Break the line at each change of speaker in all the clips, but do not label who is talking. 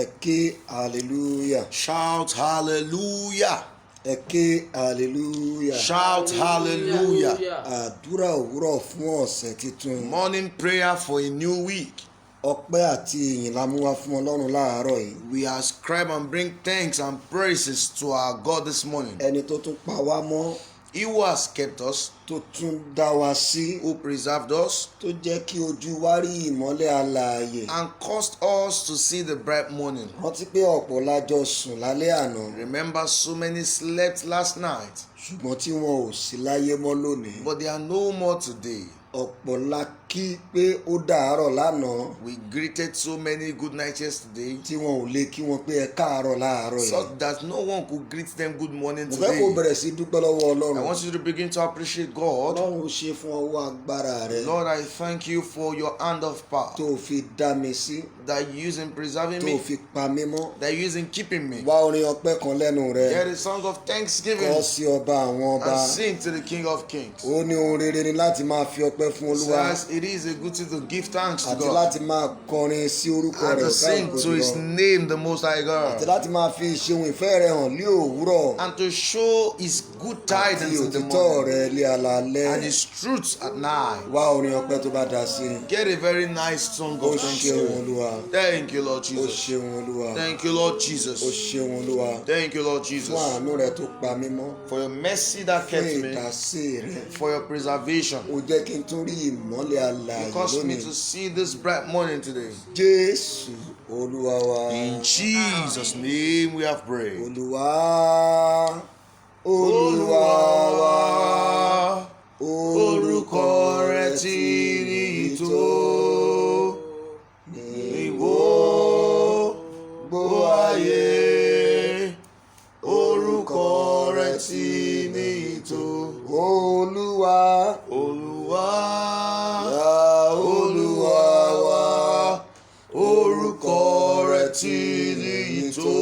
Eke hallelujah.
Shout hallelujah.
Eke hallelujah.
Shout hallelujah.
Àdúrà òwúrọ̀ fún ọ̀sẹ̀ tuntun.
Morning prayer for a new week.
Ọpẹ́ àti ìyìn la mú wá fún Ọlọ́run láàárọ̀ yìí.
We ascribe and bring thanks and praises to our God this morning.
Ẹni tó tún pa wá mọ́.
He who has kept us,
Tó tún dá wa sí.
who preserved us,
Tó jẹ́ kí ojú wa rí ìmọ́lẹ̀ alààyè.
and caused us to see the bright morning.
Rántí pé ọ̀pọ̀ la jọ sùn lálẹ́ àná.
Remember, so many slept last night,
Ṣùgbọ́n tí wọn ò sí láyé mọ́ lónìí.
but they are no more today.
Ọ̀pọ̀ la kí pé ó dàárọ̀ lánàá.
We greeted so many good nights yesterday,
Tí wọn ò lè kí wọn pé ẹ káàárọ̀ láàárọ̀ yìí.
so that no one could greet them good morning
Mo fẹ́ kó
today.
bẹ̀rẹ̀ sí dúpẹ́ lọ́wọ́
I
Ọlọ́run.
want you to begin to appreciate God.
Ọlọ́run ó ṣe fún ọwọ́ agbára rẹ.
Lord, I thank you for your hand of power
Tó o fi dá mi sí.
that you use in preserving
Tó o
me,
fi pa mí mọ́.
that you use in keeping me.
Wá orin ọpẹ́ kan lẹ́nu rẹ.
Get a song of thanksgiving
Kọ sí ọba àwọn ọba.
and sing to the King of Kings.
Ó ní ohun rere ni láti máa fi ọpẹ́ fún Olúwa.
Says it is a good thing to give thanks to
Àti
God
láti máa kọrin sí orúkọ
and
rẹ̀
to sing to His
káàkiri.
name, the Most High
Àti
God,
láti máa fi ìṣeun ìfẹ́ rẹ hàn ní òwúrọ̀.
and to show His good
Àti
tidings in the
òtítọ́
morning
rẹ lé alalẹ́.
and His truths at night.
Wá orin ọpẹ́ tó bá dá sí.
Get a very nice song
Ó
of
ṣeun
thanksgiving.
Olúwa.
Thank you, Lord
Ó
Jesus.
ṣeun Olúwa.
Thank you, Lord
Ó
Jesus.
ṣeun Olúwa.
Thank you, Lord
Fún
Jesus,
àánú rẹ tó pa mí mọ́.
for your mercy that
Fún
kept me,
ìdásí rẹ.
for your preservation.
Ó jẹ́ kí n tún rí ìmọ́lẹ̀ alààyè
You caused me
lónìí.
to see this bright morning today.
Jésù Olúwa wa.
In Jesus' name we have prayed.
Olúwa. Olúwa wa.
Orúkọ rẹ̀ ti níyì tó ní gbogbo ayé. Orúkọ rẹ̀ ti níyì tó.
Olúwa.
Olúwa,
Olúwa wa.
orúkọ rẹ̀ ti níyì tó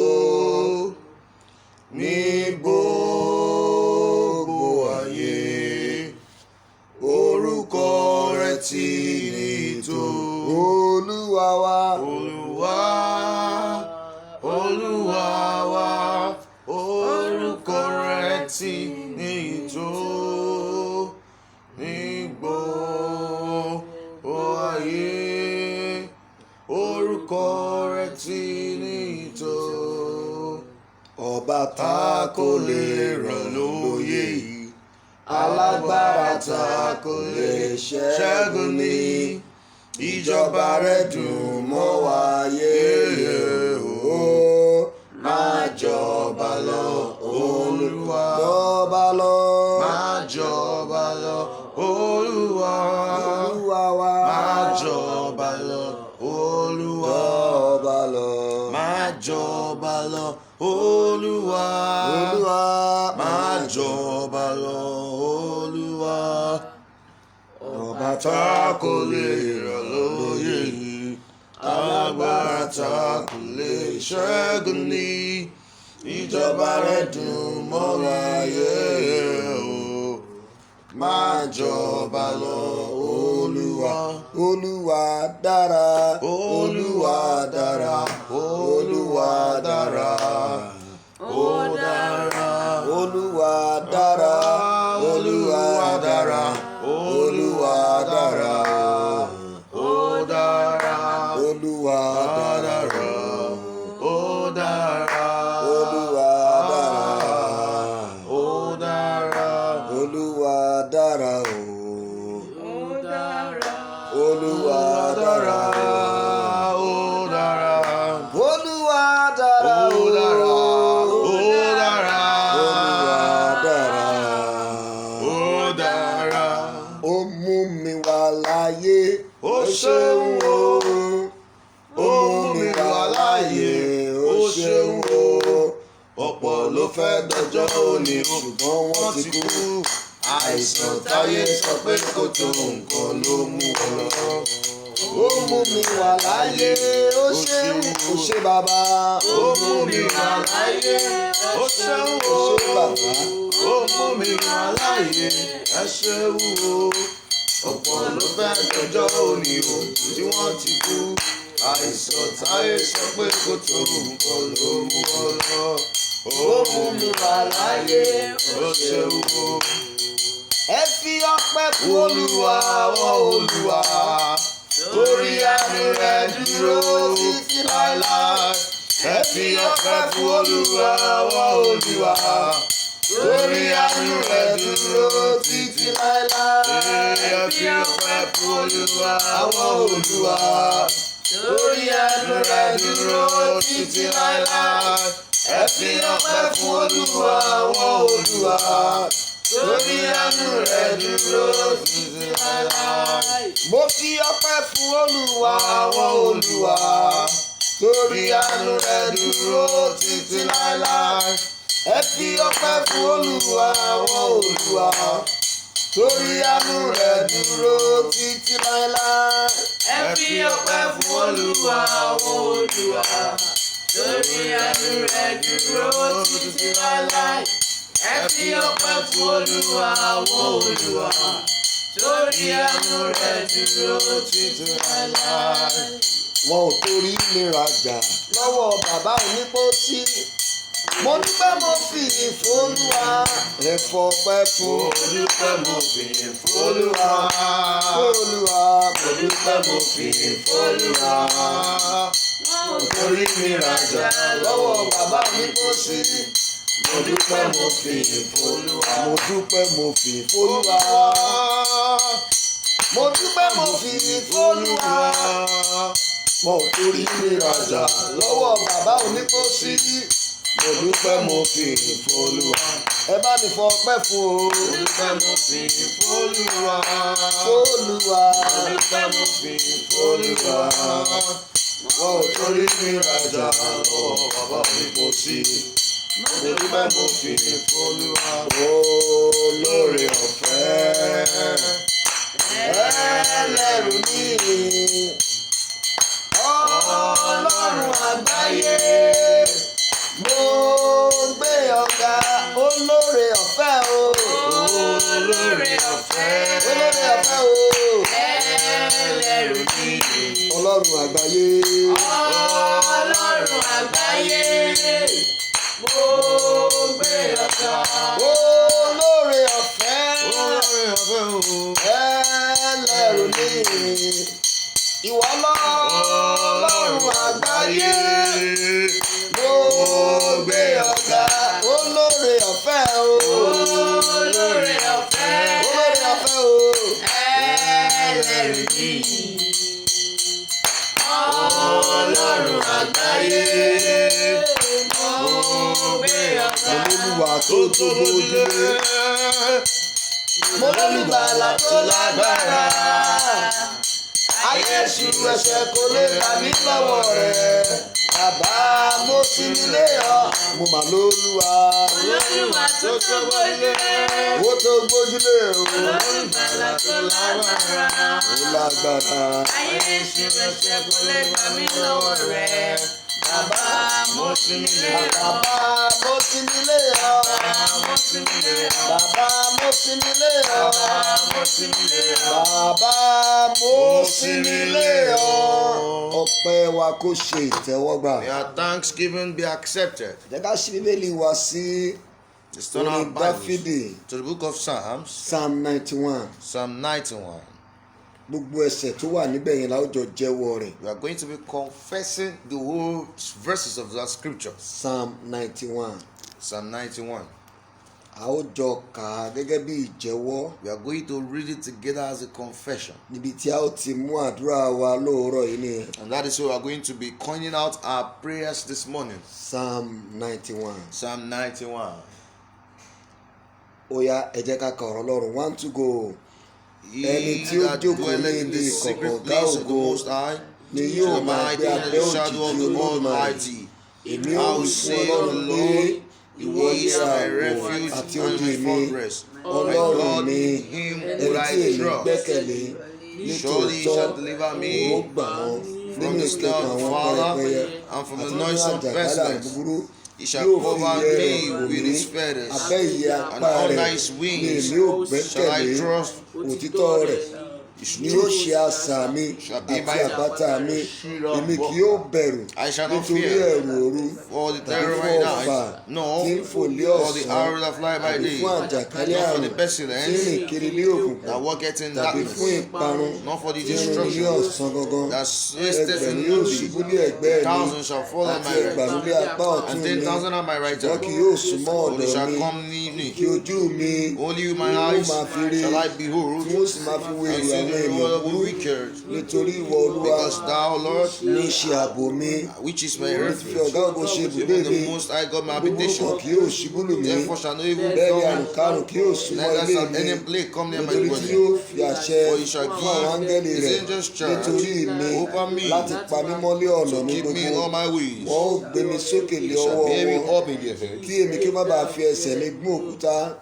ní gbogbo ayé. Orúkọ rẹ̀ ti níyì tó.
Olúwa wa.
Olúwa, Olúwa wa, orúkọ rẹ̀ ti níyì tó ní gbogbo ayé. Orúkọ rẹ̀ ti níyì tó.
Ọba
Ta kò lè rọ̀ lóyè yìí, alágbára ta kò lè ṣẹ́gun ní. Ìjọba rẹ̀ dùn mọ́ wa yé o. Máa jọba lọ, Olúwa.
Jọba lọ.
Máa jọba lọ, Olúwa.
Olúwa wa.
Máa jọba lọ, Olúwa.
Jọba lọ.
Máa jọba lọ, Olúwa.
Olúwa.
Máa jọba lọ, Olúwa.
Ọba
Ta kò lè rọ̀ lóyè yìí, alágbára ta kò lè ṣẹ́gun ní. Ìjọba rẹ̀ dùn mọ́ wa yé o. Máa jọba lọ, Olúwa.
Olúwa dára.
Olúwa dára, Olúwa dára. Ó dára,
Olúwa dára.
Olúwa dára, Olúwa dára. Ó dára,
Olúwa dára.
dára. Ó dára,
Olúwa dára.
ó dára.
Olúwa dára o. Olúwa dára.
Ó dára,
Olúwa dára.
ó dára. Ó dára,
Olúwa dára.
ó dára.
Ó mú mi wá láyé.
Ó ṣeun o.
Ó mú mi wá láyé. Ó ṣeun o.
Ọ̀pọ̀ ló fẹ́ dọjọ́ òní o,
Ṣùgbọ́n wọ́n ti kú.
àìsàn táyé sọ pé kò tó nǹkan ló mú ọ lọ.
Ó mú mi wá láyé. Ó ṣeun. Ó ṣe bàbá.
Ó mú mi wá láyé, ó ṣeun o.
Ó ṣe bàbá.
Ó mú mi wá láyé, ẹ ṣeun o. Ọ̀pọ̀ ló fẹ́ dọjọ́ òní o, tí wọ́n ti kú. àìsàn táyé sọ pé kò tó nǹkan ló mú ọ lọ. Ó mú mi wà láyé, ó ṣe wúwo.
Ẹ fi ọpẹ́ fún
Olúwa àwọn Olúwa, torí àánú rẹ̀ dúró títí láéláé. Ẹ fi ọpẹ́ fún Olúwa àwọn Olúwa, torí àánú rẹ̀ dúró títí láéláé. Ẹ fi ọpẹ́ fún Olúwa àwọn Olúwa, torí àánú rẹ̀ dúró títí láéláé. Ẹ fi ọpẹ́ fún Olúwa àwọn Olúwa, torí àánú rẹ̀ dúró títí láéláé.
Mo fi ọpẹ́ fún Olúwa
Àwọn Olúwa, torí àánú rẹ̀ dúró títí láéláé.
ẹ fi ọpẹ́ fún Olúwa àwọn Olúwa torí àánú rẹ̀ dúró títí láéláé.
Ẹ fi ọpẹ́ fún Olúwa àwọn Olúwa, torí àánú rẹ̀ dúró títí láéláé. Ẹ fi ọpẹ́ fún Olúwa àwọn Olúwa, torí àánú rẹ̀ dúró títí láéláé.
Wọn ò torí mi rajà lọ́wọ́ bàbá onípósí. Mo dúpẹ́ mo fi ìfún Olúwa. Ẹ fọpẹ́ fún
Mo dúpẹ́ mo fi fún Olúwa.
Olúwa.
Mo dúpẹ́ mo fi fún Olúwa. Wọn ò torí mi rajà
Lọ́wọ́ bàbá onípósí.
Mo dúpẹ́ mo fi fún Olúwa.
Mo dúpẹ́ mo fi ìfún Olúwa. Mo dúpẹ́ mo fi ìfún Olúwa. Wọn ò torí mi rajà lọ́wọ́ bàbá onípósí.
Mo dúpẹ́ mo fi fún Olúwa.
Ẹ bá mi fọpẹ́ fún o.
Mo dúpẹ́ mo fi fún Olúwa.
Olúwa.
Mo dúpẹ́ mo fi fún Olúwa. Wọn ò torí mi rajà lọ́wọ́ bàbá mi kò sí. Mo dúpẹ́ mo fi fún Olúwa.
Olóore
ọ̀fẹ́.
ẹlẹ́rù ní Ọlọ́run àgbáyé. Mo gbé ọ̀gá olóore ọ̀fẹ́ o.
Olóore ọ̀fẹ́.
Olóore ọ̀fẹ́ o.
Ẹlẹ́rù ní
Ọlọ́run àgbáyé.
Ọlọ́run àgbáyé. Mo gbé ọ̀gá.
Olóore ọ̀fẹ́.
Olóore ọ̀fẹ́ o.
Ẹlẹ́rù ní ìwọ Ọlọ́run àgbáyé. Mo gbé ọ̀gá olóore ọ̀fẹ́ o.
Olóore ọ̀fẹ́.
Olóore ọ̀fẹ́ o.
Ẹlẹ́rù ní Ọlọ́run àgbáyé. Mo gbé ọ̀gá.
Olúwa tó tó bójúlé. Mo lólùgbàlà tó lágbára. Ayé èṣù ẹ̀ṣẹ̀ kò lè gbà mí lọ́wọ́ rẹ̀. Bàbá mo sì nílé ọ. Mo mà lólúwa.
Olúwa tó tó bójúlé.
Ó tó gbójúlé o.
Olùgbàlà tó lágbára.
Ó lágbára.
Ayé èṣù ẹ̀ṣẹ̀ kò lè gbà mí lọ́wọ́ rẹ̀. Bàbá mo sì nílé ọ.
Bàbá mo sì nílé ọ.
Mo sì nílé ọ.
Bàbá mo sì nílé ọ.
Mo sì nílé ọ.
Bàbá mo sì nílé ọ. Ọpẹ́ wa kó ṣe ìtẹ́wọ́gbà.
May our thanksgiving be accepted.
Jẹ́ ká ṣí Bíbélì wa sí
Let's turn our
orin
Bibles
Dáfídì,
to the book of Psalms,
Psalm 91.
Psalm 91.
Gbogbo ẹsẹ̀ tó wà níbẹ̀ yẹn la ó jọ jẹ́wọ́ rẹ̀.
We are going to be confessing the whole verses of that scripture.
Psalm 91.
Psalm 91.
A ó jọ kà á gẹ́gẹ́ bí ìjẹ́wọ́
We are going to read it together as a confession.
níbi tí a ó ti mú àdúrà wa lóòrọ̀ yìí ni
And that is why we are going to be coining out our prayers this morning.
Psalm 91.
Psalm 91.
Ó yá ẹ jẹ́ ká ka ọ̀rọ̀ Ọlọ́run 1 to go. Ẹni
He
tí ó
that
jókòó
dwelleth
ní
in
ibi
the
ìkọ̀kọ̀
secret
ọ̀gá
place of the
ògo
Most High
ni
shall
yóò máa
abide
gbé
in
abẹ́
the shadow
òjìji
of the
Olódùmarè.
Almighty.
Èmi
I
ó
will
wí fún
say of the
Ọlọ́run pé
Lord,
ìwọ
He
ni
is my
ààbò
refuge
àti
and
odi
my
mi,
fortress. My
Ọlọ́run
God,
mi,
in Him
ẹni
will
tí
I
èmi
trust.
gbẹ́kẹ̀lé.
Surely He shall deliver
Nítòótọ́
me
ó gbà wọ́n
from
nínú
the
ìkẹkùn
snare of the
àwọn
fowler
pẹyẹpẹyẹ
and from the
àti nínú
noisome
àjàkálẹ̀
pestilence.
búburú.
He shall
Yóò fi
cover
ìyẹ́ rẹ̀
me
bò
with
mí.
His feathers,
Abẹ́ ìyẹ́
and
apá
under
rẹ̀
His
ni
wings
èmi ó
shall I
gbẹ́kẹ̀lé.
trust.
Òtítọ́ rẹ̀ ni ó ṣe asà mi àti àpáta mi. Èmi kì yóò bẹ̀rù
I shall not
nítorí
fear
ẹ̀rù òru
for the
tàbí
terror
fún
by
ọ̀fà
night, no,
tí ń fò lé
for the
ọ̀sán
arrow that fly by
tàbí
day,
fún àjàkálẹ̀
not for
àrùn
the
tí ń
pestilence
rìn kiri lé òkùnkùn
that walketh in
tàbí
darkness,
fún ìparun
not for the
tí ń rìn ní
destruction
ọ̀sán gangan.
that wasteth in
Ẹgbẹ̀rún yóò
noonday.
ṣubú ní ẹ̀gbẹ́ mi
1,000 shall fall on
àti
my right,
ẹgbàrún ní apá ọ̀tún
and
mi,
10,000 on my right
ṣùgbọ́n
hand.
kì yóò súnmọ́
Only
ọ̀dọ̀
shall
mi.
come near me.
Kí ojú mi
Only with my
ni ó
eyes
máa fi rí,
shall I
tí
behold,
wọ́n sì máa fi wo
and
èrò
see
àwọn
the
ènìyàn
reward of the
búburú.
wicked.
Nítorí ìwọ Olúwa
Because thou, Lord,
ní ṣe ààbò mi,
which is my
fi
refuge,
ọ̀gá ògo ṣe ibùgbé
even
mi.
the Most High God my
Búburú kan
habitation.
kì yóò ṣubú lù mí,
Therefore shall no evil
bẹ́ẹ̀ ni
come,
àrùnkárùn kì yóò súnmọ́
neither
ilé
shall
mi.
any plague come near my
Nítorí tí
dwelling.
yóò fi àṣẹ
For he shall
fún àwọn
give
áńgẹ́lì
his
rẹ̀
angels charge
nítorí mi
over me,
láti pa mí mọ́ lé ọ̀nà
to
mi
keep me in all
gbogbo.
my ways.
Wọ́n ó gbé mi sókè lé
They shall
ọwọ́
bear me
wọn,
up in their head.
kí èmi kí ó má bàa fi ẹsẹ̀ mi gún òkúta.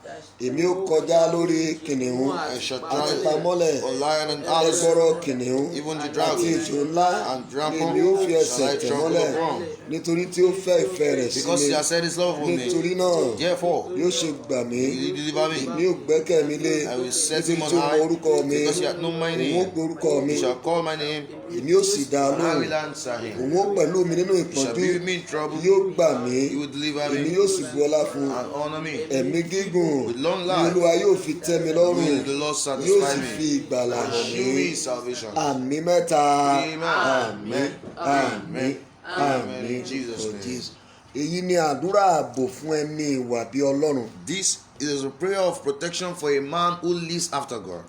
Èmi ó kọjá lórí kìnìún
I shall
àti
trample
pamọ́lẹ̀,
on lion and others,
ẹgbọrọ kìnìún
even the
àti
dragon,
ejò ńlá
and
ni
dragon
èmi ó fi ẹsẹ̀
shall I
tẹ̀
trample
mọ́lẹ̀.
upon.
Nítorí tí ó fẹ́ ìfẹ́ rẹ̀ sí
Because
mi,
he has said his love for me.
nítorí náà
Therefore,
yóò ṣe gbà mí.
he will deliver me.
Èmi ó gbẹ́kẹ̀ mi lé,
I will set
nítorí
him on
tí ó mọ
high,
orúkọ mi.
because he hath known my
Òun ó
name.
pe orúkọ mi,
He shall call my name,
èmi ó sì dá a
and I
lóhùn.
will answer him.
Òun ó pẹ̀lú mi nínú
He shall
ìpọ́njú,
be with me in trouble.
yóò gbà mí,
He will deliver
èmi
me
yóò sì bu ọlá fún un.
and honor me.
Ẹ̀mí gígùn
With long
ni
life
Olúwa yóò fi tẹ́ mi lọ́rùn,
will the Lord
yóò
satisfy
sì fi
me
ìgbàlà
and
hàn
shew
mí.
me his salvation.
Àmì mẹ́ta.
Amen.
Àmín, àmín,
Amen.
àmín.
In Jesus'
Oh,
name.
Jesus. Èyí ni àdúrà ààbò fún ẹni ìwà bí Ọlọ́run.
This is a prayer of protection for a man who lives after God.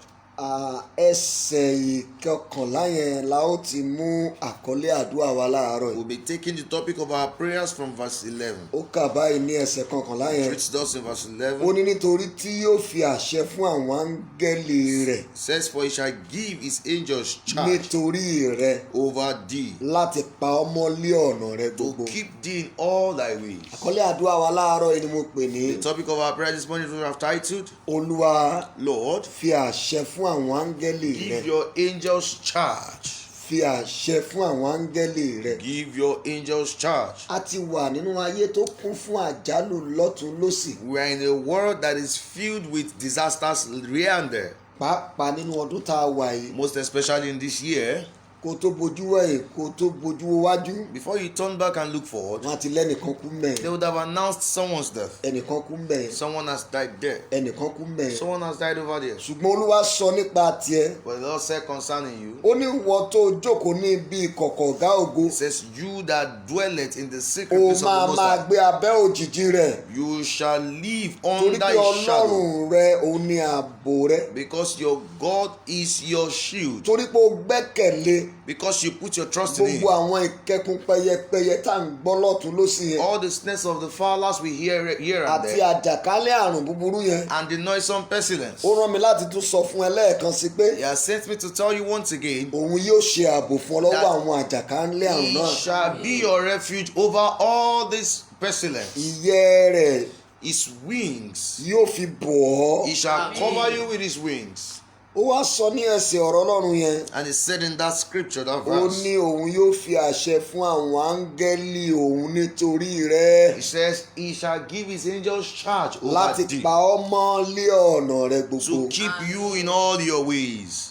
Ẹsẹ̀ ìkọkànlá yẹn la ó ti mú àkọlé àdúrà wa láàárọ̀ yìí.
We'll be taking the topic of our prayers from verse 11.
Ó kà báyìí ní ẹsẹ̀ kọkànlá
It
yẹn.
reads us in verse 11.
Ó ní nítorí tí yóò fi àṣẹ fún àwọn áńgẹ́lì rẹ̀
It says, for he shall give his angels charge
nítorí rẹ̀
over thee,
láti pa ọ́ mọ́ lé ọ̀nà rẹ̀
to
gbogbo.
keep thee in all thy ways.
Àkọlé àdúrà wa láàárọ̀ yìí ni mo pè ní
The topic of our prayer this morning we have titled,
Olúwa
Lord,
fi àṣẹ fún àwọn áńgẹ́lì
give
rẹ̀.
your angels charge.
Fi àṣẹ fún àwọn áńgẹ́lì rẹ̀.
Give your angels charge.
A ti wà nínú ayé tó kún fún àjálù lọ́tún lósì.
We are in a world that is filled with disasters here and there.
Pàápàá nínú ọdún tá a wà yìí.
Most especially in this year.
Kó tó bojú wẹ̀yìn, kó tó bojú wájú.
Before you turn back and look forward,
Wọ́n ti lẹ́nìkan kú
they
mẹ́ẹ̀.
would have announced someone's death.
Ẹnìkan kú mẹ́ẹ̀.
Someone has died there.
Ẹnìkan kú mẹ́ẹ̀.
Someone has died over there.
Ṣùgbọ́n Olúwa sọ nípa tiẹ̀.
But the Lord said concerning you,
Ó ní ìwọ tó jókòó ní ibi ìkọ̀kọ̀ ọ̀gá ògo.
He says, you that dwelleth in the secret
O
place of
máa
the Most
máa
High,
gbé abẹ́ òjìji rẹ̀.
you shall live
Torí
under
pé
His shadow,
Ọlọ́run rẹ òun ni ààbò rẹ.
because your God is your shield,
Torí pé o gbẹ́kẹ̀lé
because you put your trust in Him.
gbogbo àwọn ìkẹkùn pẹyẹpẹyẹ tá à ń gbọ́ lọ́tún lósì yẹn.
All the snares of the fowlers we hear here and
Àti
there,
àjàkálẹ̀ àrùn búburú yẹn.
and the noisome pestilence.
Ó rán mi láti tún sọ fún ẹ lẹ́ẹ̀kan sí pé
He has sent me to tell you once again,
òun yóò ṣe ààbò fún ọ lọ́wọ́
That
àwọn àjàkálẹ̀ àrùn
He
náà.
shall be your refuge over all this pestilence.
Ìyẹ́ rẹ̀
His wings,
yóò fi bò ọ́.
He shall cover you with His wings.
Ó wá sọ ní ẹsẹ̀ ọ̀rọ̀ Ọlọ́run yẹn.
And He said in that scripture, that
Ó
verse,
ní òun yóò fi àṣẹ fún àwọn áńgẹ́lì òun nítorí rẹ̀
He says, He shall give His angels charge over
láti
thee,
pa ọ́ mọ́ lé ọ̀nà rẹ̀
to
gbogbo.
keep you in all your ways.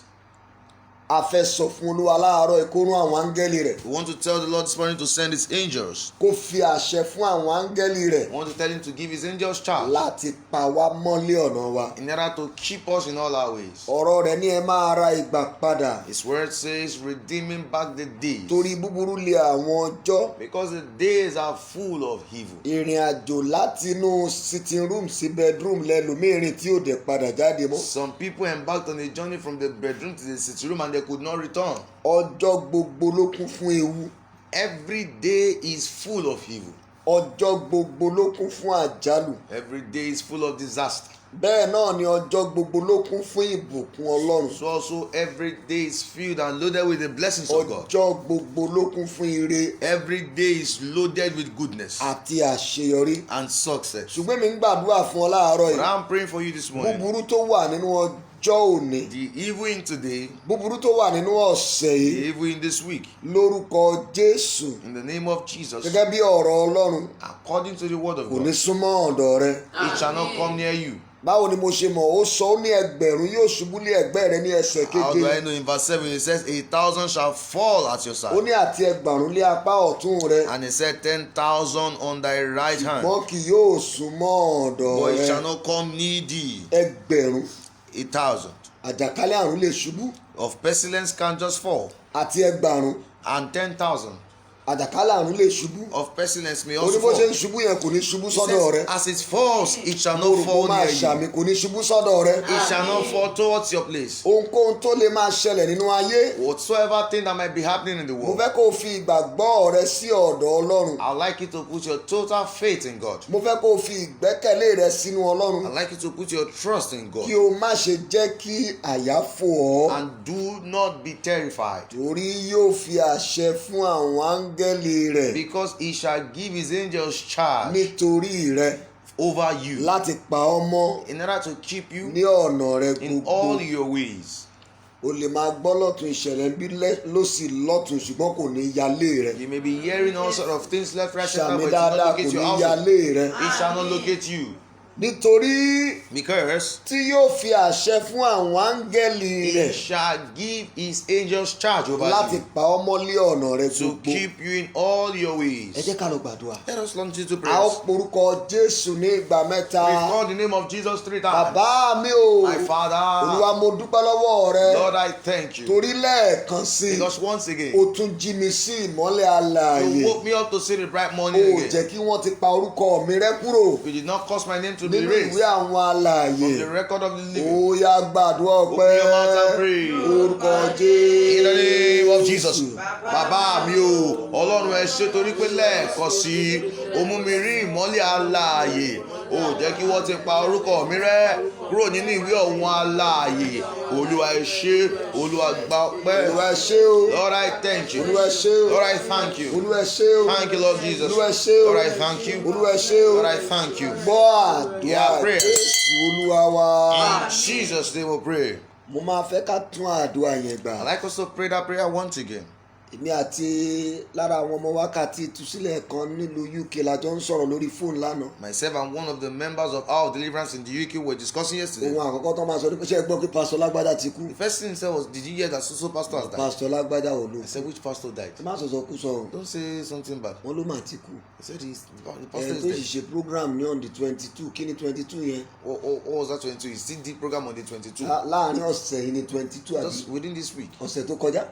A fẹ́ sọ fún Olúwa láàárọ̀ kó rán àwọn áńgẹ́lì rẹ̀.
We want to tell the Lord this morning to send His angels.
Kó fi àṣẹ fún àwọn áńgẹ́lì rẹ̀
We want to tell Him to give His angels charge
láti pa wá mọ́ lé ọ̀nà wa.
in order to keep us in all our ways.
Ọ̀rọ̀ rẹ̀ ní ẹ máa ra ìgbà padà.
His word says, redeeming back the days,
Torí búburú lé àwọn ọjọ́.
because the days are full of evil.
Ìrìn àjò láti inú sitting room sí bedroom lẹ́lòmíràn tí ò dẹ̀ padà jáde mọ́.
Some people embarked on a journey from the bedroom to the sitting room and they could not return.
Ọjọ́ gbogbo ló kún fún ewu.
Every day is full of evil.
Ọjọ́ gbogbo ló kún fún àjálù.
Every day is full of disaster.
Bẹ́ẹ̀ náà ni ọjọ́ gbogbo ló kún fún ìbùkún Ọlọ́run.
So also every day is filled and loaded with the blessings of God.
Ọjọ́ gbogbo ló kún fún ire
Every day is loaded with goodness
àti àṣeyọrí.
and success.
Ṣùgbọ́n mi ń gbàdúrà fún ọ láàárọ̀
But
yìí.
I'm praying for you this morning.
Búburú tó wà nínú ọjọ́ òní.
The evil in today,
Búburú tó wà nínú ọ̀sẹ̀
the
yìí.
evil in this week,
Lórúkọ Jésù.
in the name of Jesus,
Gẹ́gẹ́ bí ọ̀rọ̀ Ọlọ́run
according to the word of
kò ní
God,
súnmọ́ ọ̀dọ̀ rẹ.
it shall not come near you.
báwo ni mo ṣe mọ̀? Ó sọ ó ní ẹgbẹ̀rún yóò ṣubú lé ẹ̀gbẹ́ rẹ ní ẹsẹ̀
How do I
keje.
know? In verse 7 it says 1,000 shall fall at your
Ó
side,
ní àti ẹgbàrún lé apá ọ̀tún rẹ.
and he said 10,000 on thy right hand,
Ṣùgbọ́n kì yóò súnmọ́ ọ̀dọ̀
but it shall
rẹ.
not come near thee.
Ẹgbẹ̀rún
1,000
àjàkálẹ̀ àrùn lè ṣubú
of pestilence can just fall,
àti ẹgbàrún
and 10,000
àjàkálẹ̀ àrùn lè ṣubú.
of pestilence may
Ó ní
also
bó ṣe
fall.
ń ṣubú yẹn kò ní ṣubú
It
sọ́dọ̀ rẹ.
says, as it falls, it shall
Mo
not
rò pé ó
fall
máa
near
ṣàmì
you.
kò ní ṣubú sọ́dọ̀ rẹ.
It shall not fall towards your place.
Ohunkóhun tó lè máa ṣẹlẹ̀ nínú ayé,
Whatsoever thing that might be happening in the
mo
world,
fẹ́ kó o fi ìgbàgbọ́ rẹ sí ọ̀dọ̀ Ọlọ́run.
I'd like you to put your total faith in God.
Mo fẹ́ kó o fi ìgbẹ́kẹ̀lé rẹ sínú Ọlọ́run.
I'd like you to put your trust in God.
Kí o má ṣe jẹ́ kí àyà fò ọ́.
And do not be terrified,
Torí yóò fi àṣẹ fún àwọn áńgẹ́lì rẹ̀
because he shall give his angels charge
nítorí rẹ
over you,
láti pa ọ́ mọ́
in order to keep you
ní ọ̀nà rẹ
in
gbogbo.
all your ways.
O lè máa gbọ́ lọ́tún ìṣẹ̀lẹ̀ bí lọ́sì lọ́tún ṣùgbọ́n kò ní yálé rẹ.
You may be hearing all sort of things left, right, center,
Ṣàmì
but it shall
dáadáa
not
kò
locate
ní
your house.
yálé rẹ.
It shall not locate you,
Nítorí
because
tí yóò fi àṣẹ fún àwọn áńgẹ́lì
he
rẹ̀
shall give his angels charge over
láti
you,
pa ọ́ mọ́ lé ọ̀nà rẹ
to
gbogbo.
keep you in all your
Ẹ
ways.
jẹ́ ká lọ gbàdúrà.
Let us launch into
A ó
prayers.
porúkọ Jésù ní ìgbà mẹ́ta.
We call the name of Jesus 3 times.
Bàbá mi o,
My Father,
Olúwa mo dúpẹ́ lọ́wọ́ rẹ.
Lord, I thank you,
Torí lẹ́ẹ̀kan sí i,
because once again,
o tún jí mi sí ìmọ́lẹ̀
you
alààyè.
woke me up to see the bright
O
morning
ò
again.
jẹ́ kí wọ́n ti pa orúkọ mi rẹ́ kúrò
You did not cause my name to be
nínú
raised
ìwé àwọn
from
alààyè.
the record of the living.
Ó yá gbàdúrà ọpẹ́.
your mouth and pray.
Orúkọ Jésù.
In the name of Jesus. Bàbá mi o, Ọlọ́run ẹ ṣé torí pé lẹ́ẹ̀kan sí i, o mú mi rí ìmọ́lẹ̀ alààyè. O ò jẹ́ kí wọ́n ti pa orúkọ mi rẹ́ kúrò nínú ìwé ọ̀hún alààyè. Olúwa ẹ ṣé, Olúwa gba ọpẹ́.
Olúwa ẹ ṣé o.
Lord, I thank you.
Olúwa ẹ ṣé o.
Lord, I thank you.
Olúwa ẹ ṣé o.
Thank you, Lord Jesus.
Olúwa ẹ ṣé o.
Lord, I thank you.
Olúwa ẹ ṣé o.
Lord, I thank you.
Gbọ́
Yeah,
àdúrà
prayer.
Jésù Olúwa wa.
In Jesus' name we pray.
Mo máa fẹ́ ká tún àdúrà yẹn gbà.
I'd like us to pray that prayer once again.
Èmi àti lára àwọn ọmọ wákàtí ìtúsílẹ̀ kan nílùú UK la jọ ń sọ̀rọ̀ lórí fóònù lánàá.
Myself and one of the members of our deliverance in the UK were discussing yesterday.
Ohun àkọ́kọ́ tó máa sọ ní pé ṣé ẹ gbọ́ pé pásítọ̀ Lágbádá ti kú.
The first thing he said was, did you hear that so pastor has died?
Pásítọ̀ Lágbádá ò lò.
I said, which pastor died?
Ẹ má sọ̀sọ̀ kú sọ o.
Don't say something bad.
Wọ́n ló mà ti kú.
He said, the
Ẹ
pastor
tó
is
sì
dead.
ṣe program ní on the 22 kí ni 22 yẹn.
What was that 22? He still did program on the 22.
Láàárín ọ̀sẹ̀ yìí ni 22 àbí
Just within this week.
ọ̀sẹ̀ tó kọjá.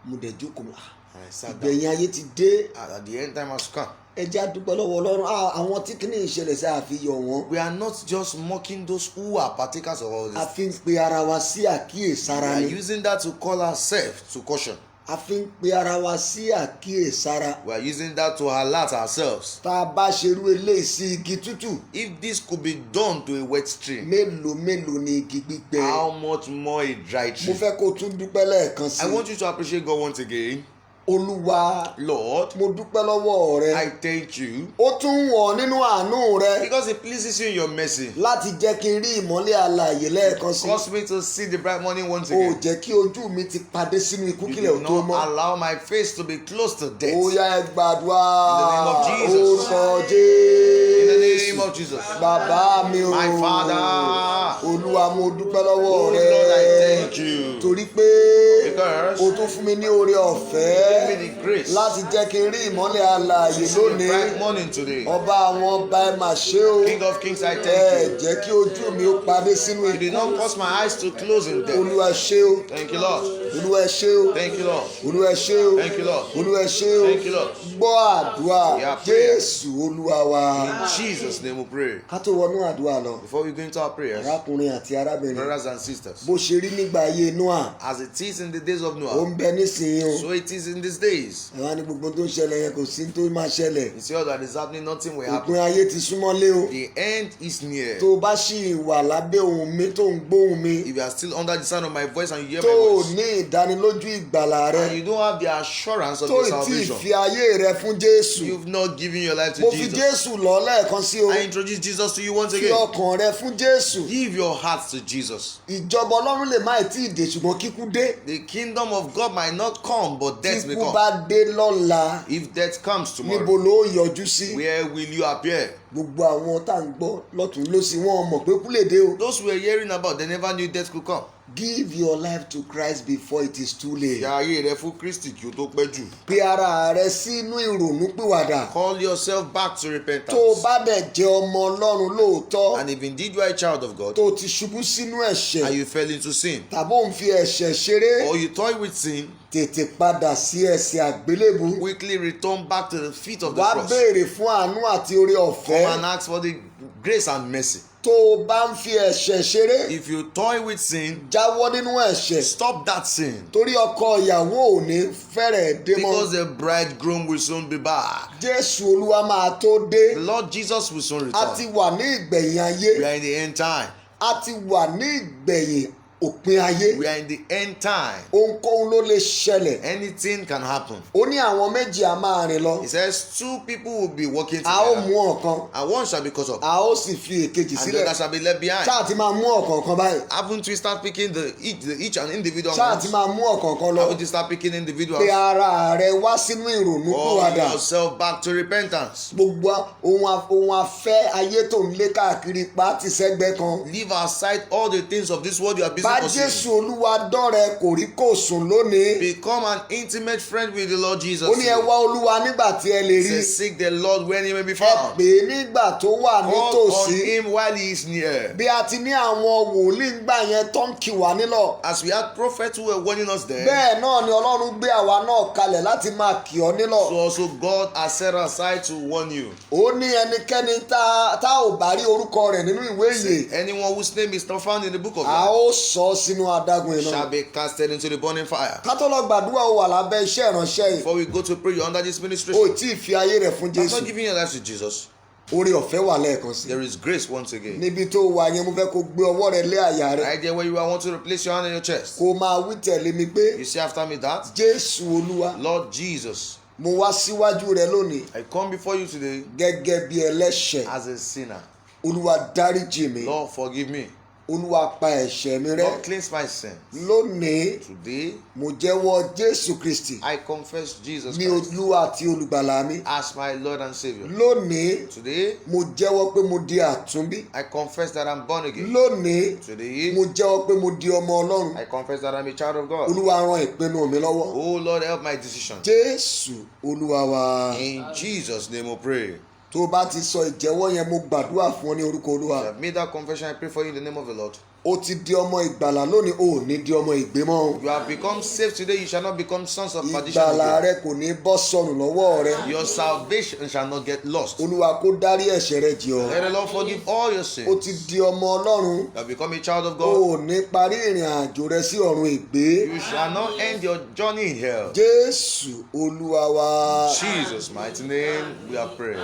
Mo dẹ̀ jókòó mi.
And I sat down.
Ìgbẹ̀yìn ayé ti dé.
At the end time has come.
Ẹ jẹ́ á dúpẹ́ lọ́wọ́ Ọlọ́run. Àwọn tí kìíní ìṣẹ̀lẹ̀ sí àfihàn wọn.
We are not just mocking those who are partakers of all
A
this.
fi ń pe ara wa sí
We
àkíyèsára
are
ni.
using that to call ourselves to caution.
A fi ń pe ara wa sí àkíyèsára.
We are using that to alert ourselves.
Tá a bá ṣerú eléyìí sí igi tútù.
If this could be done to a wet stream,
Mélòó mélòó ni igi gbígbẹ.
how much more a dry
Mo
tree?
fẹ́ kó o tún dúpẹ́ lẹ́ẹ̀kan sí
I
i.
want you to appreciate God once again.
Olúwa,
Lord,
mo dúpẹ́ lọ́wọ́ rẹ.
I thank you
Ó tún wọ̀n nínú àánú rẹ
because it pleases you in your mercy.
láti jẹ́ kí n rí ìmọ́lẹ̀ alààyè lẹ́ẹ̀kan sí i.
Cause me to see the bright morning once
Ó
again.
jẹ́ kí ojú mi ti padé sínú ikú
You
kílẹ̀ ò
did
tó
not
mọ́.
allow my face to be close to
Ó
death.
yá ẹ gbàdúrà.
In the name of Jesus.
Orúkọ
In the name
Jésù.
of Jesus.
Bàbá mi o.
My Father.
Olúwa mo dúpẹ́ lọ́wọ́
Oh
rẹ.
Lord, I thank you.
Torí pé
Because
o tún fún mi ní oore ọ̀fẹ́
give me the grace
láti jẹ́ kí n rí ìmọ́lẹ̀ alààyè
to see the
lónìí.
bright morning today.
Ọba àwọn ọba ẹ mà ṣe o.
King of kings, I
Ẹ
thank you.
jẹ́ kí ojú mi ó padé sínú
You did
ikú.
not cause my eyes to close in death.
Olúwa ṣe o.
Thank you, Lord.
Olúwa ṣe o.
Thank you, Lord.
Olúwa ṣe o.
Thank you, Lord.
Olúwa ṣe o.
Thank you, Lord.
Gbọ́ àdúrà
Yeah, prayer.
Jésù Olúwa wa.
In Jesus' name we pray.
Ká tó wọnú àdúrà lọ,
Before we go into our prayers,
arákùnrin àti arábìnrin,
brothers and sisters,
bó ṣe rí nígbà ayé Nóà,
as it is in the days of
ó
Noah,
ń bẹ nísìnyí o.
so it is in these days.
Ẹ wá ní gbogbo tó ń ṣẹlẹ̀ yẹn kò sí tó máa ṣẹlẹ̀.
You see all that is happening, nothing will
Òpin
happen.
ayé ti súnmọ́lé o.
The end is near.
Tó o bá ṣì wà lábẹ́ ohùn mi tó ń gbóhùn mi,
If you are still under the sound of my voice and you hear
tó
my
o
voice,
ní ìdánilójú ìgbàlà rẹ,
and you don't have the assurance of
tó
your
ì tí ì
salvation,
fi ayé rẹ fún Jésù,
you've not given your life to
mo fi
Jesus.
Jésù lọ lẹ́ẹ̀kan sí o.
I introduce Jesus to you once
Fi
again.
ọkàn rẹ fún Jésù.
Give your heart to Jesus.
Ìjọba Ọlọ́run lè má tí ì dé ṣùgbọ́n kíkú dé.
The kingdom of God might not come, but death may
Kíkú
come.
bá dé lọ́la,
If death comes
níbo
tomorrow,
ló yọjú sí?
where will you appear?
Gbogbo àwọn tá à ń gbọ́ lọ́tún lósì wọn mọ̀ pé kú lè dé o.
Those we were hearing about, they never knew death could come.
Give your life to Christ before it is too late.
Ìyá ayé rẹ fún Kristi kí o tó pẹ́ jù.
Pe ara rẹ sínú ìrònúpìwàdà.
Call yourself back to
Tó o
repentance.
bá dẹ̀ jẹ́ ọmọ Ọlọ́run lóòótọ́,
And if indeed you are a child of God,
tó o ti ṣubú sínú ẹ̀ṣẹ̀,
and you fell into sin,
tàbí ò ń fi ẹ̀ṣẹ̀ ṣeré,
or you toy with sin,
tètè padà sí ẹsẹ̀ àgbélébù.
quickly return back to the feet of the
Wá
cross.
béèrè fún àánú àti oore
Come
ọ̀fẹ́.
and ask for the grace and mercy.
Tó o bá ń fi ẹ̀ṣẹ̀ ṣeré,
If you toy with sin,
jáwọ́ nínú ẹ̀ṣẹ̀.
stop that sin,
Torí ọkọ ìyàwó ò ní fẹ́rẹ̀ dé mọ́.
because the bridegroom will soon be back.
Jésù Olúwa máa tó dé.
The Lord Jesus will soon
A ti
return.
wà ní ìgbẹ̀yìn ayé.
We are in the end time.
A ti wà ní ìgbẹ̀yìn òpin ayé.
We are in the end time.
Ohunkóhun ló lè ṣẹlẹ̀.
Anything can happen.
Ó ní àwọn méjì a máa rìn lọ.
He says two people will be working
A ó
together,
mú ọ̀kan,
and one shall be cut off,
a ó sì fi èkejì
and the
sílẹ̀.
other shall be left behind.
Ṣáà ti máa mú ọ̀kọ̀ọ̀kan báyìí.
Haven't we start picking each and individual
Ṣáà ti
ones?
máa mú ọ̀kọ̀ọ̀kan lọ.
Haven't we start picking individuals?
Pe ara rẹ wá sínú ìrònú
Call
pìwàdà.
yourself back to repentance.
Gbogbo ohun afẹ́ ayé tó ń lé káàkiri pa ti sẹ́gbẹ́ kan.
Leave aside all the things of this world you are busy
Bá
pursuing.
Jésù Olúwa dọ́rẹ̀ kò rí kò sùn lónìí.
Become an intimate friend with the Lord Jesus.
Ó ní ẹ wá Olúwa nígbà tí ẹ lè rí.
Say, seek the Lord when he may be
Ẹ
found.
pè é nígbà tó wà
Call on
nítòsí.
him while he is near.
Bí a ti ní àwọn wòlíì ńgbà yẹn tó ń kì wá nílọ̀.
As we had prophets who were warning us then,
Bẹ́ẹ̀ náà ni Ọlọ́run gbé àwa náà kalẹ̀ láti máa kì ọ́ nílọ̀.
so also God has set aside to warn you.
Ó ní ẹnikẹ́ni tá ò bá rí orúkọ rẹ̀ nínú ìwé ìyè.
Anyone whose name is not found in the book of
A
life
ó sọ ọ́ sínú adágún iná.
shall be casted into the burning fire.
Ká tó lọ gbàdúrà ó wà lábẹ́ iṣẹ́ ìránṣẹ́ yìí.
Before we go to pray, you're under this
O
ministration.
tí ì fi ayé rẹ̀ fún
You are
Jésù.
not giving your life to Jesus.
Oore ọ̀fẹ́ wà lẹ́ẹ̀kan sí.
There is grace once again.
Níbi tó wà yẹn mo fẹ́ kó gbé ọwọ́ rẹ lé àyà rẹ.
Right there where you are, I want you to place your hand on your chest.
Kó máa wí tẹ̀lé mi pé
You say after me that,
Jésù Olúwa,
Lord Jesus,
mo wá síwájú rẹ lónìí
I come before you today
gẹ́gẹ́ bí ẹlẹ́ṣẹ̀.
as a sinner.
Olúwa dáríjì mi.
Lord, forgive me.
Olúwa pa ẹ̀ṣẹ̀ mi rẹ́.
Lord, cleanse my sins.
Lónìí
Today,
mo jẹ́wọ́ Jésù Kristi
I confess Jesus
ní
Christ
Olúwa àti olùgbàlà mi.
as my Lord and Savior.
Lónìí
Today,
mo jẹ́wọ́ pé mo di àtúnbí.
I confess that I'm born again.
Lónìí
Today,
mo jẹ́wọ́ pé mo di ọmọ Ọlọ́run.
I confess that I'm a child of God.
Olúwa ràn ìpinnu mi lọ́wọ́.
Oh Lord, help my decision.
Jésù Olúwa wa.
In Jesus' name we pray.
Tó o bá ti sọ ìjẹ́wọ́ yẹn mo gbàdúrà fún ọ ní orúkọ
You
Olúwa.
have made that confession. I pray for you in the name of the Lord.
O ti di ọmọ ìgbàlà lónìí, o ò ní di ọmọ ìgbémọ́.
You have become saved today. You shall not become sons of perdition
Ìgbàlà
again.
rẹ kò ní bọ́ sọnù lọ́wọ́ rẹ.
Your salvation shall not get lost.
Olúwa kó dárí ẹ̀ṣẹ̀ rẹ jì ọ́.
Let the Lord forgive all your
O
sins.
ti di ọmọ Ọlọ́run.
You have become a child of
O
God.
ò ní parí ìrìn àjò rẹ sí ọ̀run ìgbé.
You shall not end your journey in hell.
Jésù Olúwa wa.
In Jesus' mighty name, we are prayed.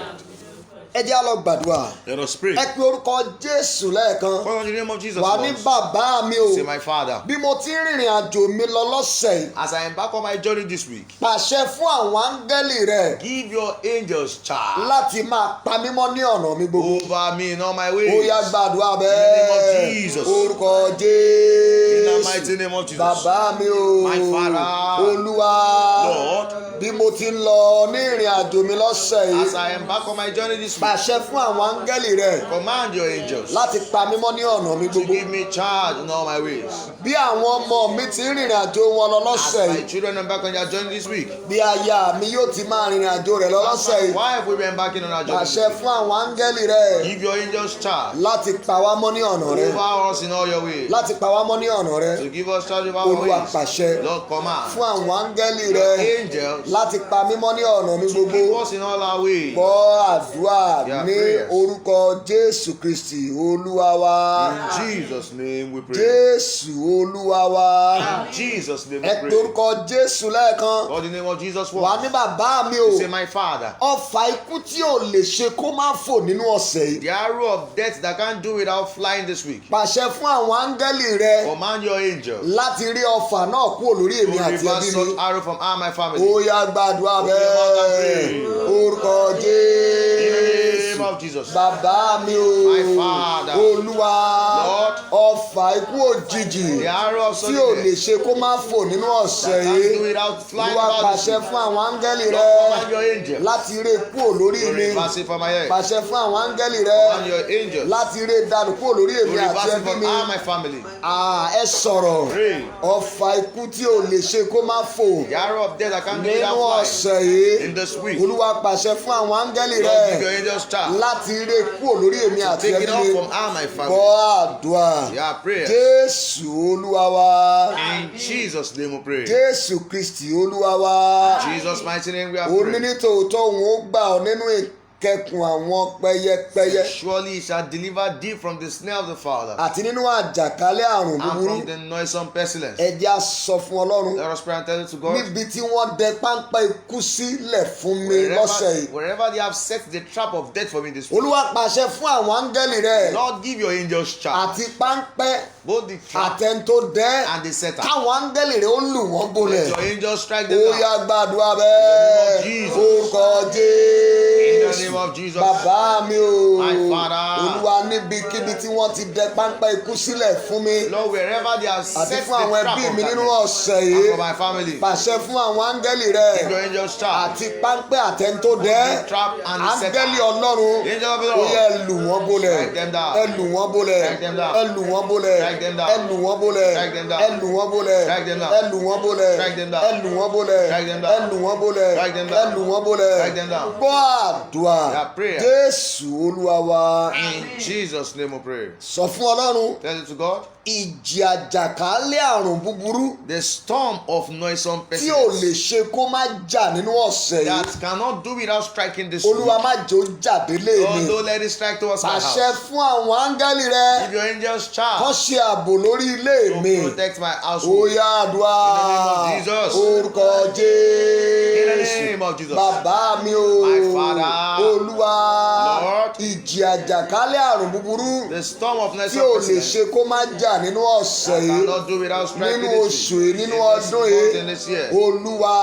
Ẹ jẹ́ á lọ gbàdúrà.
Let us pray.
Ẹ pe orúkọ Jésù lẹ́ẹ̀kan.
Call on the name of Jesus.
Wà ní
once.
bàbá mi o.
Say, my Father,
Bí mo ti ń rìnrìn àjò mi lọ lọ́sẹ̀ yìí.
as I embark on my journey this week,
Pàṣẹ fún àwọn áńgẹ́lì rẹ̀
give your angels charge
láti máa pa mí mọ́ ní ọ̀nà mi gbogbo.
over me in all my
Ó
ways.
yá gbàdúrà
In the name of
bẹ́ẹ̀.
Jesus.
Orúkọ
In the
Jésù.
mighty name of Jesus.
Bàbá mi o.
My Father.
Olúwa.
Lord,
Bí mo ti ń lọ ní ìrìn àjò mi lọ́sẹ̀
as
yìí.
I embark on my journey this week,
Pàṣẹ fún àwọn áńgẹ́lì rẹ̀
command your angels
láti pa mí mọ́ ní ọ̀nà mi
to
gbogbo.
give me charge in all my ways.
Bí àwọn ọmọ mi ti ń rìnrìn àjò wọn lọ
As
lọ́sẹ̀
my
yìí.
children embark on their journey this week,
Bí aya mi yóò ti máa rìnrìn àjò rẹ̀ lọ lọ́sẹ̀ yìí.
why have we been embarking on our journey
Pàṣẹ
this week?
fún àwọn áńgẹ́lì rẹ̀
Give your angels charge
láti pa wá mọ́ ní ọ̀nà rẹ̀.
over us in all your ways.
Láti pa wá mọ́ ní ọ̀nà rẹ̀.
To give us charge over our
Olúwa
ways.
pàṣẹ
Lord, command
fún àwọn áńgẹ́lì
your
rẹ̀
angels
láti pa mí mọ́ ní ọ̀nà mi
to keep
gbogbo.
us in all our ways.
Gbọ́ àdúrà gbàdúrà
Yeah,
ní
prayers.
orúkọ Jésù Kristi Olúwa wa.
In Jesus' name we pray.
Jésù Olúwa wa.
In Jesus' name we
Ẹ
pray.
pe orúkọ Jésù lẹ́ẹ̀kan.
God, in the name of Jesus,
Wà ní bàbá mi o.
you say, my Father,
Ọfà ikú tí ò lè ṣe kó má fò nínú ọ̀sẹ̀ yìí.
the arrow of death that can't do without flying this week.
Pàṣẹ fún àwọn áńgẹ́lì rẹ
Command your angel
láti rí ọfà náà kúrò lórí
to
èmi àti ẹbí
reverse
mi.
such arrow from all my family.
Ó yá gbàdúrà
Open your mouth and pray.
bẹ́ẹ̀. Orúkọ
In the name
Jésù.
of Jesus.
Bàbá mi o.
My Father.
Olúwa.
Lord.
Ọfà ikú òjijì
The arrow of
tí ò
sudden
lè
death
ṣe kó má fò nínú ọ̀sẹ̀
that can't do
yìí.
without flying
Olúwa
about this
pàṣẹ
week.
fún àwọn áńgẹ́lì
Lord,
rẹ
command your angel
láti ré kúrò lórí
to
mi.
reverse it from my head.
Pàṣẹ fún àwọn áńgẹ́lì rẹ
Command your angels
láti ré dànù kúrò lórí
to
èmi àti
reverse it
ẹbí
from
mi.
all my family.
Ẹ sọ̀rọ̀.
Pray.
Ọfà ikú tí ò lè ṣe kó má fò
The arrow of death that can't do
nínú
without flying.
ọ̀sẹ̀ yìí.
In this week,
Olúwa pàṣẹ fún àwọn áńgẹ́lì
Lord,
rẹ
give your angels charge.
láti ré kúrò lórí èmi àti
Take
ẹbí
it off
mi.
from all my family.
Gbọ́ àdúrà.
Yeah, prayer.
Jésù Olúwa wa.
In Jesus' name we pray.
Jésù Kristi Olúwa wa.
Jesus' mighty name we are
Ó ní
praying.
ní tòótọ́ òun ó gbà ọ́ nínú ìkẹkùn àwọn pẹyẹpẹyẹ
Surely he shall deliver thee from the snare of the Father
àti nínú àjàkálẹ̀ àrùn
and
búburú.
from the noisome pestilence.
Ẹ jẹ́ á sọ fún Ọlọ́run
Let us pray and tell it to God.
níbi tí wọ́n dẹ páńpẹ́ ikú sílẹ̀ fún mi lọ́sẹ̀ yìí.
Wherever they have set the trap of death for me this week,
Olúwa pàṣẹ fún àwọn áńgẹ́lì rẹ̀
Lord, give your angels charge.
àti páńpẹ́
Both the trap
àtẹ̀ntó dẹ́
and the setter.
káwọn áńgẹ́lì rẹ̀ ó lù wọ́n bolẹ̀.
Let your angels strike
Ó
them down.
yá gbàdúrà bẹ́ẹ̀.
In the name of Jesus.
Orúkọ
In the
Jésù.
name of Jesus.
Bàbá mi o.
My Father.
Olúwa níbikíbi tí wọ́n ti dẹ páńpẹ́ ikú sílẹ̀ fún mi.
Lord, wherever they have
Àti
set the
fún àwọn
trap
ẹbí
of
mi nínú
darkness
ọ̀sẹ̀
and
yìí.
for my family,
Pàṣẹ fún àwọn áńgẹ́lì
give
rẹ̀
your angels charge.
àti páńpẹ́ àtẹ̀ntó dẹ́.
The trap and the setter.
Áńgẹ́lì Ọlọ́run.
Angel of the
Ó
Lord.
yẹ ẹ lù wọ́n bolẹ̀.
Strike them down.
Ẹ lù wọ́n bolẹ̀.
Strike them down.
Ẹ lù wọ́n bolẹ̀.
Strike them down.
Ẹ lù wọ́n bolẹ̀.
Strike them down.
Ẹ lù wọ́n bolẹ̀.
Strike them down.
Ẹ lù wọ́n bolẹ̀.
Strike them down.
Ẹ lù wọ́n bolẹ̀.
Strike them down.
Ẹ lù wọ́n bolẹ̀.
Strike them
Ẹ
down.
lù wọ́n bolẹ̀.
Strike them down.
Gbọ́ àdúrà.
Yeah, prayer.
Jésù Olúwa wa.
In Jesus' name we pray.
Sọ fún Ọlọ́run.
Tell it to God.
Ìjì àjàkálẹ̀ àrùn búburú
The storm of noisome
tí ò lè
pestilence
ṣe kó má jà nínú ọ̀sẹ̀
that
yìí.
cannot do without striking this week.
Olúwa má jẹ́ ó jáde lé
Lord,
mi.
don't let it strike towards my
Pàṣẹ
house.
fún àwọn áńgẹ́lì rẹ.
Give your angels
Kán
charge
ṣe ààbò lórí ilé mi.
to protect my
Ó
household.
yá àdúrà.
In the name of Jesus.
Orúkọ
In the
Jésù.
name of Jesus.
Bàbá mi o.
My Father.
Olúwa.
Lord.
Ìjì àjàkálẹ̀ àrùn búburú
The storm of
tí
noisome
ò lè
pestilence
ṣe kó má jà nínú ọ̀sẹ̀ yìí.
cannot do without striking
Nínú
this
oṣù
week.
yìí, nínú
In this
ọdún
month,
yìí.
in this year.
Olúwa.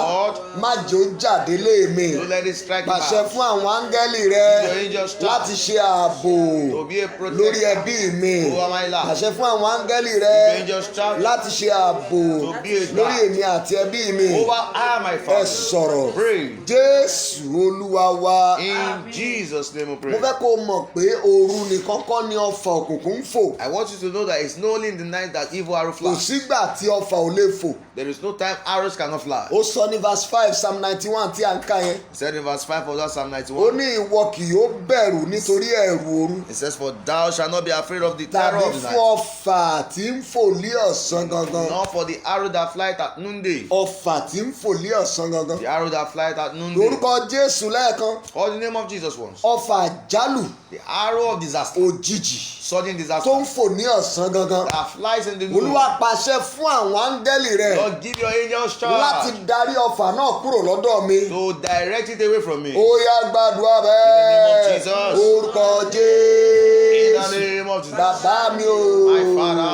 Lord.
Má jẹ́ ó jáde lé mi.
Don't let it strike my
Pàṣẹ
house.
fún àwọn áńgẹ́lì rẹ
Give your angels charge
láti ṣe ààbò
to be a
lórí
protector
ẹbí mi.
over my life.
Pàṣẹ fún àwọn áńgẹ́lì
Give
rẹ
your angels charge
láti ṣe ààbò
to be a
lórí
guard
èmi àti ẹbí mi.
over all my
Ẹ
family.
sọ̀rọ̀.
Pray.
Jésù Olúwa wa.
In Jesus' name we
Mo
pray.
fẹ́ kó o mọ̀ pé òru nìkan kọ́ ni ọfà òkùnkùn ń fò.
I want you to know that it's not only in the night that evil arrow
Kò
flies.
sígbà tí ọfà ò lè fò.
There is no time arrows cannot fly.
Ó sọ ní verse 5 Psalm 91 tí à ń kà yẹn.
He said in verse 5 of that Psalm
Ó
91.
ní ìwọ kì yóò bẹ̀rù nítorí ẹ̀rù òru.
It says, for thou shalt not be afraid of the terror
Tàbí
of the
fún
night,
ọfà tí ń fò lé ọ̀sán gangan.
nor for the arrow that flieth at noonday.
Ọfà tí ń fò lé ọ̀sán gangan.
The arrow that flieth at noonday.
Lórúkọ Jésù lẹ́ẹ̀kan.
Call the name of Jesus once.
Ọfà àjálù
The arrow of disaster,
òjijì
sudden
tó
disaster,
ń fò ní ọ̀sán gangan.
that flies in the noon.
Olúwa pàṣẹ fún àwọn áńgẹ́lì rẹ̀
Lord, give your angels
láti
charge
darí ọfà náà kúrò lọ́dọ̀ mi.
to direct it away from me.
Ó yá gbàdúrà
In the name of
bẹ́ẹ̀.
Jesus.
Orúkọ
In the
Jésù.
name of Jesus.
Bàbá mi o.
My Father.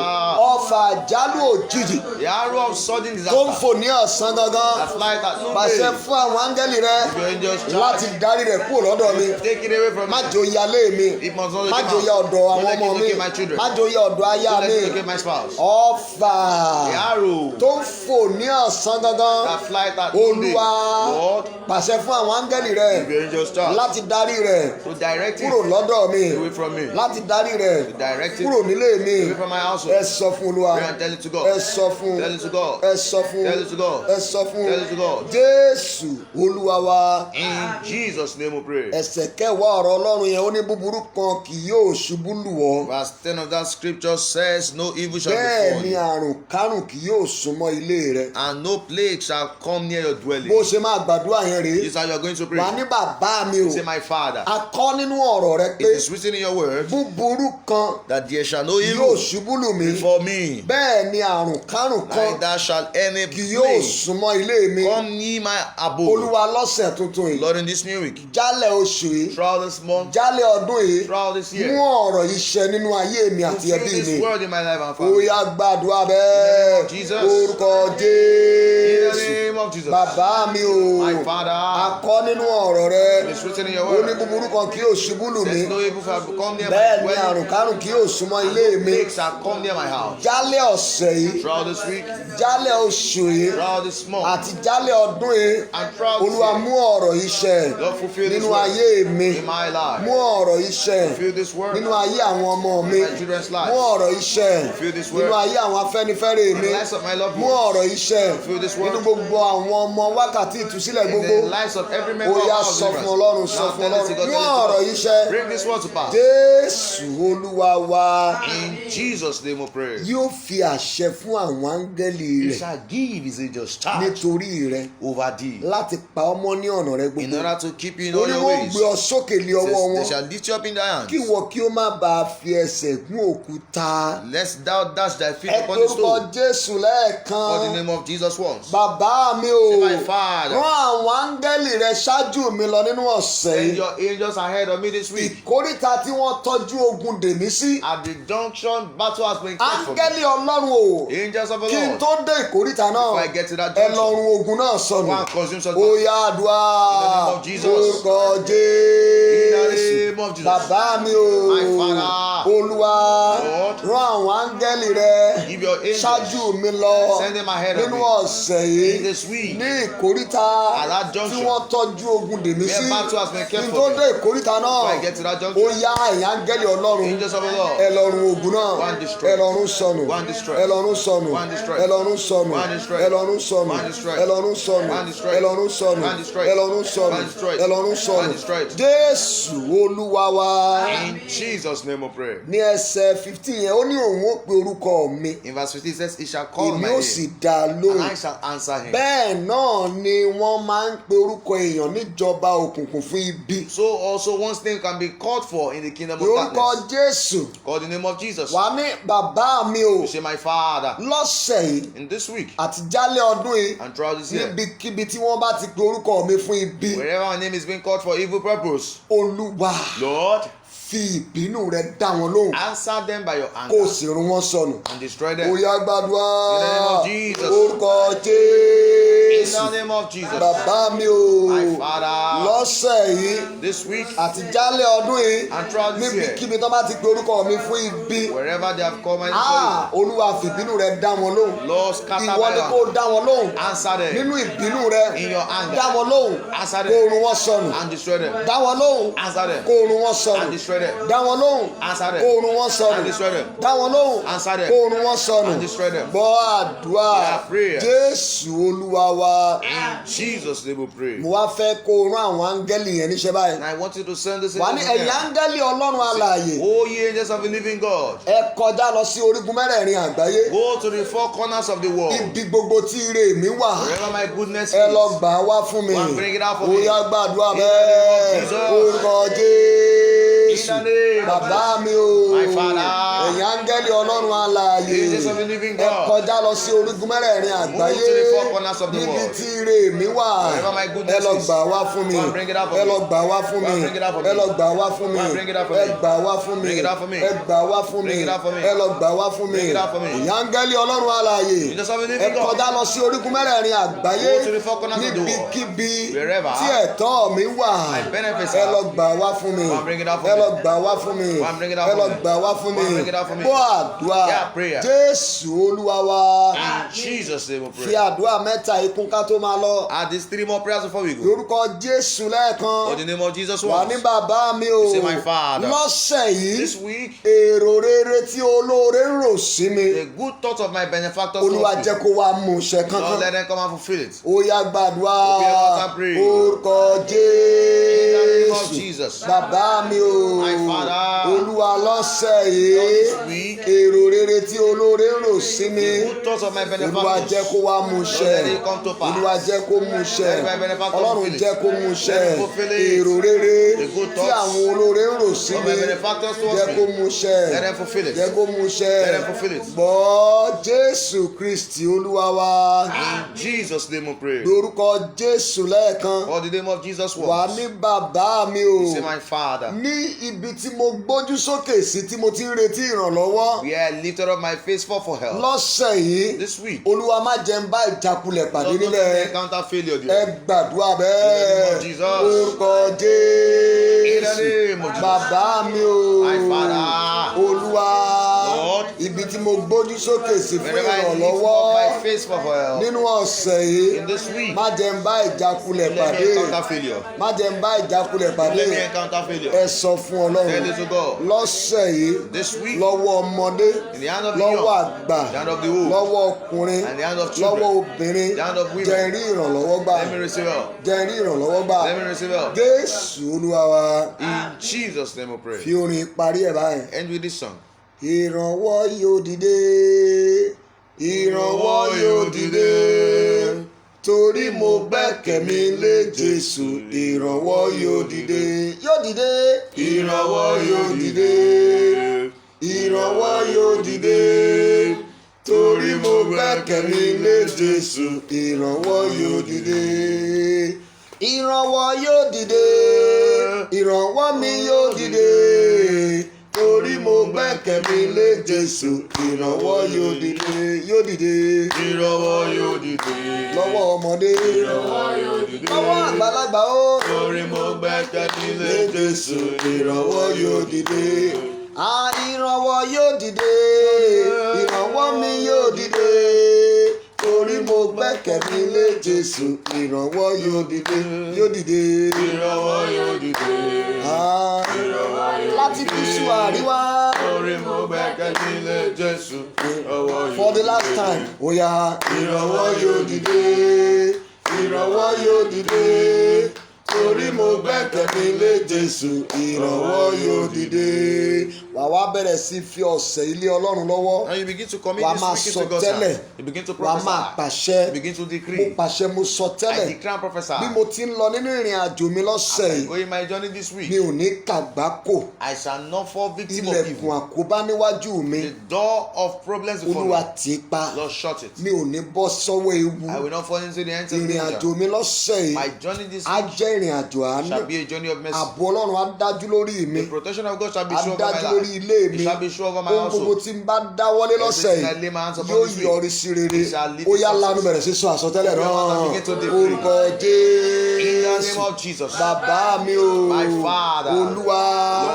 Ọfà àjálù òjijì
The arrow of sudden
tó ń
disaster,
fò ní ọ̀sán gangan.
that flies at
Pàṣẹ
noonday.
fún àwọn áńgẹ́lì rẹ̀
Give your angels
láti
charge.
darí rẹ̀ kúrò lọ́dọ̀ mi.
Take it away from
Má
me.
jò ya lé mi.
It must not
Má
locate
jò
my
ya
house.
ọ̀dọ̀
Don't
àwọn
let
ọmọ
it
mi.
locate my children.
Má jò ya ọ̀dọ̀ aya
Don't let
mi.
it locate my spouse.
Ọfà
The arrow
tó ń fò ní ọ̀sán gangan.
that flies at noonday.
Olúwa
Lord,
pàṣẹ fún àwọn áńgẹ́lì rẹ̀
give your angels charge
láti darí rẹ̀
to direct it
kúrò lọ́dọ̀ mi.
away from me.
Láti darí rẹ̀
To direct it
kúrò nílé mi.
away from my household.
Ẹ sọ fún Olúwa.
Pray and tell it to
Ẹ
God.
sọ fún.
Tell it to God.
Ẹ sọ fún.
Tell it to God.
Ẹ sọ fún.
Tell it to God.
Jésù Olúwa wa.
In Jesus' name we pray.
Ẹsẹ̀ kẹwàá ọ̀rọ̀ Ọlọ́run yẹn ó ní búburú kan kì yóò ṣubú lù ọ́.
Verse 10 of that scripture says, no evil shall
Bẹ́ẹ̀
befall
ni
you,
àrùn kárùn kì yóò súnmọ́ ilé rẹ.
and no plague shall come near your dwelling.
Bó ṣe máa gbàdúrà yẹn rèé.
This is how you are going to pray.
Wà ní bàbá mi o.
Say, my Father.
A kọ nínú ọ̀rọ̀ rẹ
It
pé
is written in your word
búburú kan
that there shall no
yóò
evil
ṣubú lù mí.
before me.
Bẹ́ẹ̀ ni àrùn kárùn kan
Neither shall any
kì yóò
plague
súnmọ́ ilé mi.
come near my abode.
Olúwa lọ́sẹ̀ tuntun yìí.
Lord, in this new week,
Jálẹ̀ oṣù yìí.
throughout this month,
Jálẹ̀ ọdún yìí.
throughout this
Mú
year,
ọ̀rọ̀ yìí ṣẹ nínú ayé mi àti
fulfill
ẹbí
this
mi.
word in my life and
Ó
family.
yá gbàdúrà
In the
bẹ́ẹ̀.
name of Jesus.
Orúkọ
In the
Jésù.
name of Jesus.
Bàbá mi o.
My Father,
A kọ nínú ọ̀rọ̀ rẹ.
it is written in your
Ó ní
word.
búburú kan kì yóò ṣubú lù mí.
There's no evil shall come near
Bẹ́ẹ̀
my
ni àrùn
dwelling.
kárùn kì yóò súnmọ́ ilé mi.
Plagues shall come near my house.
Jálẹ̀ ọ̀sẹ̀ yìí.
Throughout this week,
Jálẹ̀ oṣù yìí.
throughout this month,
Àti jálẹ̀ ọdún yìí.
and throughout this
Olúwa
year,
mú ọ̀rọ̀ yìí ṣẹ
Lord, fulfill this
nínú
word
ayé mi.
in my life.
Mú ọ̀rọ̀ yìí ṣẹ
Fulfill this word
nínú
in
ayé àwọn ọmọ mi.
my children's
Mú
life.
ọ̀rọ̀ yìí ṣẹ
Fulfill this word
nínú ayé àwọn afẹ́nifẹ́re
in
mi.
the lives of my loved
Mú
ones.
ọ̀rọ̀ yìí ṣẹ
Fulfill this word
nínú gbogbo àwọn ọmọ wákàtí ìtúsílẹ̀
in
gbogbo.
the lives of every
Ó
member of
yá
our
sọ fún
deliverance.
Ọlọ́run, sọ
Now
fún
tell it to
Ọlọ́run.
God,
Mú
tell it
ọ̀rọ̀
to
yìí
God.
ṣẹ.
Bring this word to pass.
Jésù Olúwa wa
In Jesus' name we pray.
yóò fi àṣẹ fún àwọn áńgẹ́lì
He
rẹ̀
shall give his angels charge
nítorí rẹ
over thee,
láti pa ọmọ ní ọ̀nà rẹ
in
gbogbo.
order to keep you in
Ó
all
ní
your
wọ́n
ways.
gbé ọ sókè lé ọwọ́
They
wọn
shall lift you up in thy hands,
kí wọ́n kí ó má bàa fi ẹsẹ̀ gún òkúta.
lest thou dash thy feet
Ẹ
upon the
porúkọ
stone.
Jésù
For the
lẹ́ẹ̀kan.
name of Jesus once.
Bàbá mi o,
Say, my Father,
rán àwọn áńgẹ́lì rẹ ṣáájú mi lọ nínú ọ̀sẹ̀
send
yìí.
your angels ahead of me this week.
Ìkóríta tí wọ́n tọ́jú ogun dè mí sí.
At the junction, battle has been kept for me.
Áńgẹ́lì Ọlọ́run o,
Angels of the
kí n
Lord,
tó dé ìkóríta
before I
náà,
get to that
ẹ lọ
junction,
run ogun náà sọnù.
go and consume such
Ó
battle.
yá àdúrà
In the name of Jesus.
orúkọ
In the
Jésù.
name of Jesus.
Bàbá mi o,
My Father,
Olúwa
Lord,
rán àwọn áńgẹ́lì rẹ
give your angels,
ṣáájú mi lọ
send them ahead of
nínú
me.
ọ̀sẹ̀ yìí
In this week,
ní ìkóríta
at that
tí
junction,
wọ́n tọ́jú ogun dè mí sí.
where battle has been
Kí
kept
n tó
for me.
dé ìkóríta náà,
Before I get to that
ó
junction,
yá ẹ̀yin áńgẹ́lì Ọlọ́run,
angels of the Lord,
ẹ lọ run ogun náà,
One destroy.
ẹ lọ run sọnù,
One destroy.
ẹ lọ run sọnù,
One destroy.
ẹ lọ run sọnù,
One destroy.
ẹ lọ run sọnù,
One destroy.
ẹ lọ run sọnù,
One destroy.
ẹ lọ run sọnù,
One destroy.
ẹ lọ run sọnù,
One destroy.
ẹ lọ run
One
sọnù.
destroy.
Jésù Olúwa wa.
in Jesus' name we pray.
Ní ẹsẹ̀ 15 yẹn ó ní òun ó pe orúkọ mi,
In verse 15 it says, he shall call
èmi
my
ó sì
name,
dá a
and
lóhùn.
I shall answer him.
Bẹ́ẹ̀ náà ni wọ́n máa ń pe orúkọ èèyàn níjọba òkùnkùn fún ibi.
So also one's name can be called for in the kingdom of
Orúkọ
darkness.
Jésù
Call the name of Jesus.
wà ní bàbá mi o,
You say, my Father,
lọ́sẹ̀ yìí
in this week
àti jálẹ̀ ọdún yìí
and throughout this year,
níbikíbi tí wọ́n bá ti pe orúkọ mi fún ibi.
wherever my name is being called for evil purpose,
Olúwa
Lord,
fi ìbínú rẹ dá wọn lóhùn
answer them by your
kó o
anger
sì run wọn sọnù.
and destroy
Ó
them.
yá gbàdúrà
In the name of Jesus.
orúkọ
In
Jésù.
the name of Jesus,
Bàbá mi o,
my Father,
lọ́sẹ̀ yìí
this week
àti jálẹ̀ ọdún yìí
and throughout this year,
níbikíbi tó bá ti pe orúkọ mi fún ibi.
wherever they have called my name
Olúwa fi ìbínú rẹ dá wọn lóhùn.
for, Lord, scatter
Ìwọ ni
by
kó
your
dá wọn lóhùn
answer them
nínú ìbínú rẹ.
in your
Dá
anger,
wọn lóhùn
answer
kó
them
run wọn sọnù.
and destroy them.
Dá wọn lóhùn
Answer them
kó run wọn sọnù.
and destroy them.
Dá wọn lóhùn
Answer
kó
them
run wọn
and
sọnù.
destroy them.
Dá wọn lóhùn
Answer them
kó run wọn sọnù.
and destroy them.
Gbọ́ àdúrà
Yeah, prayer.
Jésù Olúwa wa.
In Jesus' name we pray.
Mo wá fẹ́ kó o rán àwọn áńgẹ́lì yẹn níṣẹ́ báyìí.
And I want you to send this
Wà ní ẹ̀yin áńgẹ́lì Ọlọ́run alààyè.
Oh, ye angels of the living God,
Ẹ kọjá lọ sí orígun mẹ́rẹ̀ẹ̀rin àgbáyé.
go to the four corners of the world.
Ibi gbogbo tí ire mi wà.
Wherever my goodness
Ẹ lọ
is,
gbà á wá fún mi.
Go and bring it out for
Ó
me.
yá gbàdúrà
In the
bẹ́ẹ̀.
name of Jesus.
Orúkọ
in
Jésù.
the name of
Bàbá mi o.
My Father.
Ẹ̀yin áńgẹ́lì Ọlọ́run alààyè.
angels of the living
Ẹ
God,
kọjá lọ sí orígun mẹ́rẹ̀ẹ̀rin àgbáyé.
Move to the four corners of the
Níbi
world.
tí ire mi wà.
Wherever my
Ẹ
goodness
lọ
is,
gbà á wá fún mi.
Go and bring it out for
Ẹ
me.
lọ gbà á wá fún
Go
mi.
and bring it out for me.
Ẹ lọ gbà á wá fún mi.
Go and bring it out for
Ẹ
me.
gbà á wá fún mi.
Bring it out for me.
Ẹ gbà á wá fún mi.
Bring it out for me.
Ẹ lọ gbà á wá fún mi.
Bring it out for me.
Ẹ̀yin áńgẹ́lì Ọlọ́run alààyè.
angels of the
Ẹ
living God,
kọjá lọ sí orígun mẹ́rẹ̀ẹ̀rin àgbáyé.
Go to the four corners of the world.
Níbikíbi
Wherever
tí ẹ̀tọ́ mi wà.
my benefits
Ẹ
are.
lọ gbà á wá fún mi.
Go and bring it out for
Ẹ
me.
lọ gbà á wá fún mi.
Go and bring it out
Ẹ
for
lọ
me.
gbà á wá fún
Go and
mi.
bring it out for me.
Gbọ́ àdúrà.
Yeah, prayer.
Jésù Olúwa wa.
In Jesus' name we
Fi
pray.
àdúrà mẹ́ta ikún ká tó máa lọ.
Add these three more prayers before we go.
Lórúkọ Jésù lẹ́ẹ̀kan.
For the name of Jesus
Wà ní
once.
bàbá mi o.
You say, my Father.
Lọ́sẹ̀ yìí.
This week,
Èrò rere tí olóore ń rò sí mi.
the good thoughts of my benefactors,
Olúwa
Lord,
jẹ́ kó wá mú iṣẹ́
Lord, let
kankan.
them come and fulfill it.
Ó yá gbàdúrà.
Open your mouth and pray.
Orúkọ
In the name of
Jésù.
Jesus.
bàbá mi o
My Father.
olúwa lọ́sẹ̀ yìí
Lord, this week,
èrò rere tí olóore ń rò sí mi
the good thoughts of my
olúwa jẹ́
benefactors,
kó wá mú
Lord,
ṣẹ
let it come to pass.
olúwa jẹ́ kó mú ṣẹ
Let my benefactor
ọlọ́run
fulfill it.
jẹ́ kó mú ṣẹ
Let him fulfill it.
èrò rere
The good
tí
thoughts
àwọn olóore ń rò sí
of
mi
my benefactors towards
jẹ́
me.
kó mú ṣẹ
Let them fulfill it.
jẹ́ kó mú ṣẹ
Let them fulfill it.
gbọ́ Jésù Kristi olúwa wa
In Jesus' name we pray.
lórúkọ Jésù lẹ́ẹ̀kan
For the name of Jesus
wà
once.
ní bàbá mi o
You say, my Father,
ní ibi tí mo gbójú sókè sí tí mo ti ń retí ìrànlọ́wọ́
we are lifted up my face for help.
lọ́sẹ̀ yìí
This week,
olúwa má jẹ́ ń bá ìjákulẹ̀ pàdé
Lord, don't let me
nílẹ̀
encounter failure
ẹ
there.
gbàdúrà
In the
bẹ́ẹ̀
name of Jesus.
orúkọ
In the
Jésù
name of Jesus.
bàbá mi o
My Father,
olúwa
Lord,
ibi tí mo gbójú sókè sí fún
wherever I lift
ìrànlọ́wọ́
up my face for help,
nínú ọ̀sẹ̀ yìí
in this week,
má jẹ́ ń bá ìjákulẹ̀
let
pàdé
me encounter failure.
má jẹ́ ń bá ìjákulẹ̀ pàdé
Let me encounter
ẹ
failure.
sọ fún
Tell
ọlọ́run
it to God.
lọ́sẹ̀ yìí
This week,
lọ́wọ́ ọmọdé
in the hand of the
lọ́wọ́
young,
àgbà
the hand of the old,
lọ́wọ́ ọkùnrin
and the hand of
lọ́wọ́
children,
obìnrin
the hand of women.
jẹ́ n rí ìrànlọ́wọ́ gbà
let me receive help.
jẹ́ n rí ìrànlọ́wọ́ gbà
Let me receive help.
Jésù olúwa wa
In Jesus' name we pray.
fi orin parí ẹ̀ báyìí.
End with this song.
ìrànwọ́ yóò dìde ìrànwọ́ yóò dìde torí mo gbẹ́kẹ̀mí lé Jésù ìrànwọ́ yóò dìde yóò dìde ìrànwọ́ yóò dìde ìrànwọ́ yóò dìde torí mo gbẹ́kẹ̀mí lé Jésù ìrànwọ́ yóò dìde ìrànwọ́ yóò dìde ìrànwọ́ mi yóò dìde torí mo gbẹ́kẹ̀mí lé Jésù ìrànwọ́ yóò dìde yóò dìde
Ìrànwọ́ yóò dìde.
lọ́wọ́ ọmọdé
Ìrànwọ́ yóò dìde.
lọ́wọ́ àgbàlagbà ó
Torí mo gbẹ́kẹ̀mí lé
lé Jésù ìrànwọ́ yóò dìde ìrànwọ́ yóò dìde ìrànwọ́ mi yóò dìde torí mo gbẹ́kẹ̀mí lé Jésù ìrànwọ́ yóò dìde yóò dìde
Ìrànwọ́ yóò dìde.
láti gúúsù àríwá.
Torí mo gbẹ́kẹ̀mí lé Jésù. Ìrànwọ́ yóò
For the
dìde.
last time, oya ìrànwọ́ yóò dìde ìrànwọ́ yóò dìde torí mo gbẹ́kẹ̀mí lé Jésù ìrànwọ́ yóò dìde. wà wá bẹ̀rẹ̀ sí fi ọ̀sẹ̀ ilé Ọlọ́run lọ́wọ́
Now you begin to commit
wà á
this
máa
week
sọ
into God's
tẹ́lẹ̀
hand. You begin to
wà á máa
prophesy.
pàṣẹ
You begin to
mo
decree.
pàṣẹ mo sọ
I
tẹ́lẹ̀
declare and prophesy.
bí mo ti ń lọ nínú ìrìn àjò mi lọ́sẹ̀
As I
yìí
go in my journey this
mi
week,
ò ní kàgbákò
I shall not fall victim of
ilẹ̀kùn
evil.
àkóbá níwájú mi
The door of problems before
Olúwa
me,
tì í pa
Lord, shut it.
mi ò ní bọ́ sọ́wọ́ ewu
I will not fall into the hands of
ìrìn àjò
danger.
mi lọ́sẹ̀ yìí
My journey this
á
week
jẹ́ ìrìn àjò àánú
shall be a journey of mercy.
ààbò Ọlọ́run á dájú lórí mi
The protection of God shall be
á
sure over my
dájú lórí
life.
ilé mi
It shall be sure over my
ohun gbogbo
household.
tí n bá dáwọ́lé lọ́sẹ̀
Everything I lay my hands
yìí
upon
yóò
this week,
yọrí sí rere
it shall lead
ó
to
yá
success.
lanu bẹ̀rẹ̀ sí sọ àsọtẹ́lẹ̀
Open your mouth and
náà
begin to decree.
orúkọ
In the name
Jésù
of Jesus,
bàbá mi o
My Father,
Olúwa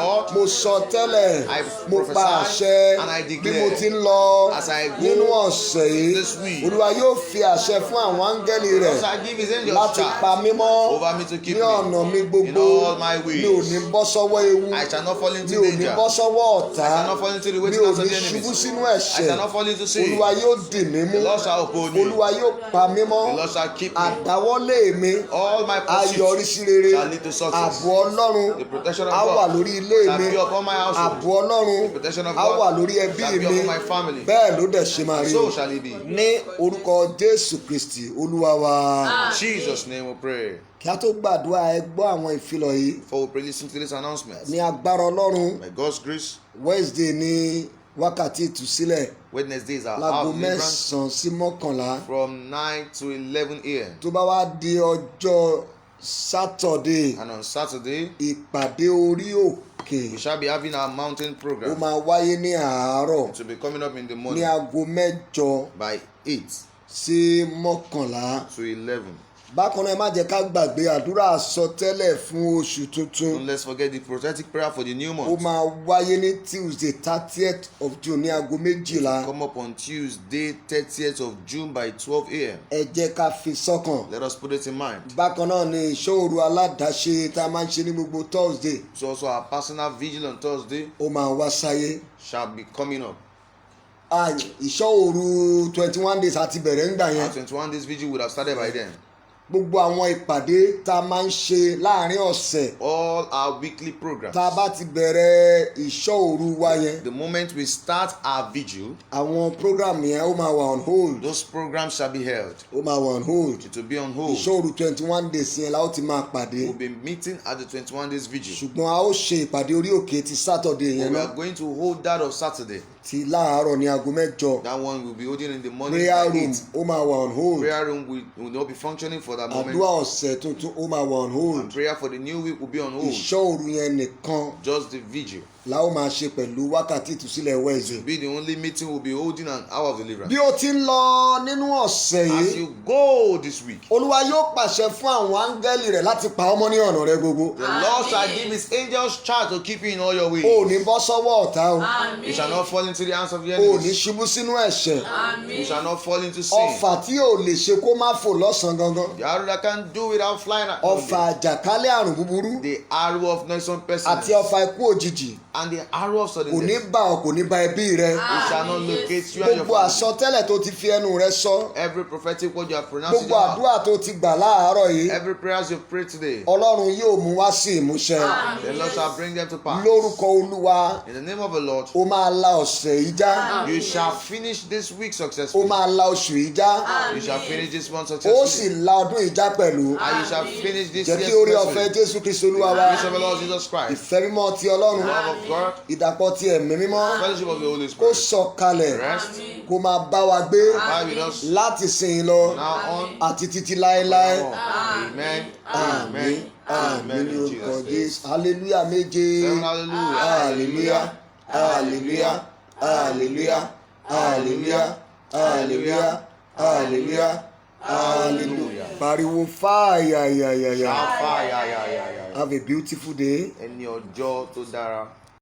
Lord,
mo sọ tẹ́lẹ̀
I
mo
prophesy
pa àṣẹ
and I
bí
declare,
mo ti ń lọ
as I go
nínú ọ̀sẹ̀ yìí
this week,
Olúwa yóò fi àṣẹ fún àwọn áńgẹ́lì rẹ̀
God shall give his angels
láti pa
charge
mí mọ́
over me to keep
ní ọ̀nà mi
me
gbogbo
in all my
mi ò ní
ways.
bọ́ sọ́wọ́ ewu
I shall not fall
mi
into
ò ní
danger.
bọ́ sọ́wọ́ ọ̀tá
I shall not fall into the
mi
waiting
ò
hands of
ní
the
ṣubú
enemies.
sínú
I
ẹ̀ṣẹ̀
shall not fall into sin.
Olúwa yóò dì mí mú
The Lord shall uphold me.
Olúwa yóò pa mí mọ́
The Lord shall keep me.
àdáwọ́lé mi
All my
á yọrí
pursuits
sí rere
shall lead to success.
ààbò Ọlọ́run
The protection of
á wà
God
lórí ilé
shall
mi
be upon my household.
ààbò Ọlọ́run
The protection of
á wà
God
lórí ẹbí
shall be
mi
upon my family.
bẹ́ẹ̀ ló dẹ̀ ṣe máa rí
So shall it be.
ní orúkọ Jésù Kristi Olúwa wa.
In Jesus' name we pray.
kí a tó gbàdúrà ẹ gbọ́ àwọn ìfilọ̀ yìí
Before we pray, listen to this announcement.
ní agbára Ọlọ́run
By God's grace,
Wednesday ní wákàtí ìtúsílẹ̀
Wednesdays are
láago
our deliverance
mẹ́sàn-án sí mọ́kànlá
from 9 to 11 a.m.
tó bá wá di ọjọ́ Saturday
And on Saturday,
ìpàdé orí òkè
we shall be having our mountain
ó
program.
máa wáyé ní àárọ̀
To be coming up in the
ní
morning
aago mẹ́jọ
by 8
sí mọ́kànlá.
to 11.
bákan náà ẹ má jẹ́ ká gbàgbé àdúrà àsọtẹ́lẹ̀ fún oṣù tuntun
Don't let's forget the prophetic prayer for the new
ó
month.
máa wáyé ní Tuesday 30th of June ní aago méjìlá.
Come up on Tuesday, 30th of June by 12 a.m.
ẹ jẹ́ ká fi sọ́kàn.
Let us put it in mind.
bákan náà ni ìṣòro aládàáṣe tá a máa ń ṣe ní gbogbo Thursday
So also our personal vigil on Thursday
ó máa wá sáyé.
shall be coming up.
ìṣòro 21 days àti bẹ̀rẹ̀ ń gbà
Our
yẹn
21 days vigil would have started by then.
gbogbo àwọn ìpàdé tá a máa ń ṣe láàrin ọ̀sẹ̀
All all our weekly programs.
tá a bá ti bẹ̀rẹ̀ ìṣọ́ òru wa yẹn.
The moment we start our vigil,
àwọn program yẹn ó máa wà on hold.
those programs shall be held.
ó máa wà on hold.
It will be on hold.
ìṣọ́ òru 21 days yẹn la ó ti máa pàdé.
We'll be meeting at the 21 days vigil.
ṣùgbọ́n a ó ṣe ìpàdé orí òkè ti Saturday yẹn
We
náà.
are going to hold that of Saturday.
ti láàárọ̀ ní aago mẹ́jọ.
That one will be holding in the morning.
prayer
by
room
8.
ó máa wà on hold.
Prayer room will not be functioning for that moment.
àdúrà ọ̀sẹ̀ tuntun ó máa wà on hold.
And prayer for the new week will be on hold.
ìṣọ́ òru yẹn nìkan
Just the vigil.
la ó máa ṣe pẹ̀lú wákàtí ìtúsílẹ̀ Wednesday.
Be the only meeting we'll be holding an hour of deliverance.
bí ó ti ń lọ nínú ọ̀sẹ̀
As
yìí
you go this week,
olúwa yóò pàṣẹ fún àwọn áńgẹ́lì rẹ̀ láti pa ọmọ ní ọ̀nà rẹ gbogbo.
the Lord shall give his angels charge to keep you in all your ways.
o ò ní bọ́ sọ́wọ́ ọ̀tá o.
You shall not fall into the hands of the
o ò ní
enemies.
ṣubú sínú ẹ̀ṣẹ̀.
You shall not fall into sin.
ọfà tí ò lè ṣe kó má fò lọ́sàn-án gangan.
The arrow that can't do without flying at
ọfà àjàkálẹ̀ àrùn búburú
the arrow of noisome
àti
pestilence
ọfà ikú òjijì
and the arrow of sudden
kò ní
death.
bá ọ kò ní bá ẹbí rẹ.
It shall not locate you and your
gbogbo
family.
àsọtẹ́lẹ̀ tó ti fi ẹnu rẹ sọ.
Every prophetic word you have pronounced in
gbogbo
your mouth,
àdúrà tó ti gbà láàárọ̀ yìí
every prayers you prayed today,
ọlọ́run yóò mú wá sí ìmúṣẹ.
the Lord shall bring them to pass.
lórúkọ olúwa
In the name of the Lord,
ó máa la ọ̀sẹ̀ yìí já.
you shall finish this week
ó
successfully.
máa la oṣù yìí já.
You shall finish this month
ó sì
successfully.
la ọdún yìí já pẹ̀lú.
And you shall finish this
jẹ́
year
kí orí ọ̀fẹ́
successfully.
jésù kristu olúwa wa.
Grace of the Lord Jesus Christ,
ìfẹ́ mímọ́ ti ọlọ́run.
the love of God,
ìdàpọ̀ ti ẹ̀mí mímọ́.
fellowship of the Holy
kó
Spirit,
sọ̀kalẹ̀
rest,
kó máa bá wa gbé
abide with us
láti sìn lọ
now on.
àti títí láéláé.
Amen.
àmín
Amen.
àmín
Amen.
ní
In
orúkọ
Jesus'
jésù hallelujah méje.
name. Hallelujah.
hallelujah hallelujah hallelujah hallelujah hallelujah hallelujah hallelujah. pariwo fire.
Fire.
Have a beautiful day.
Ẹni ọjọ́ tó dára.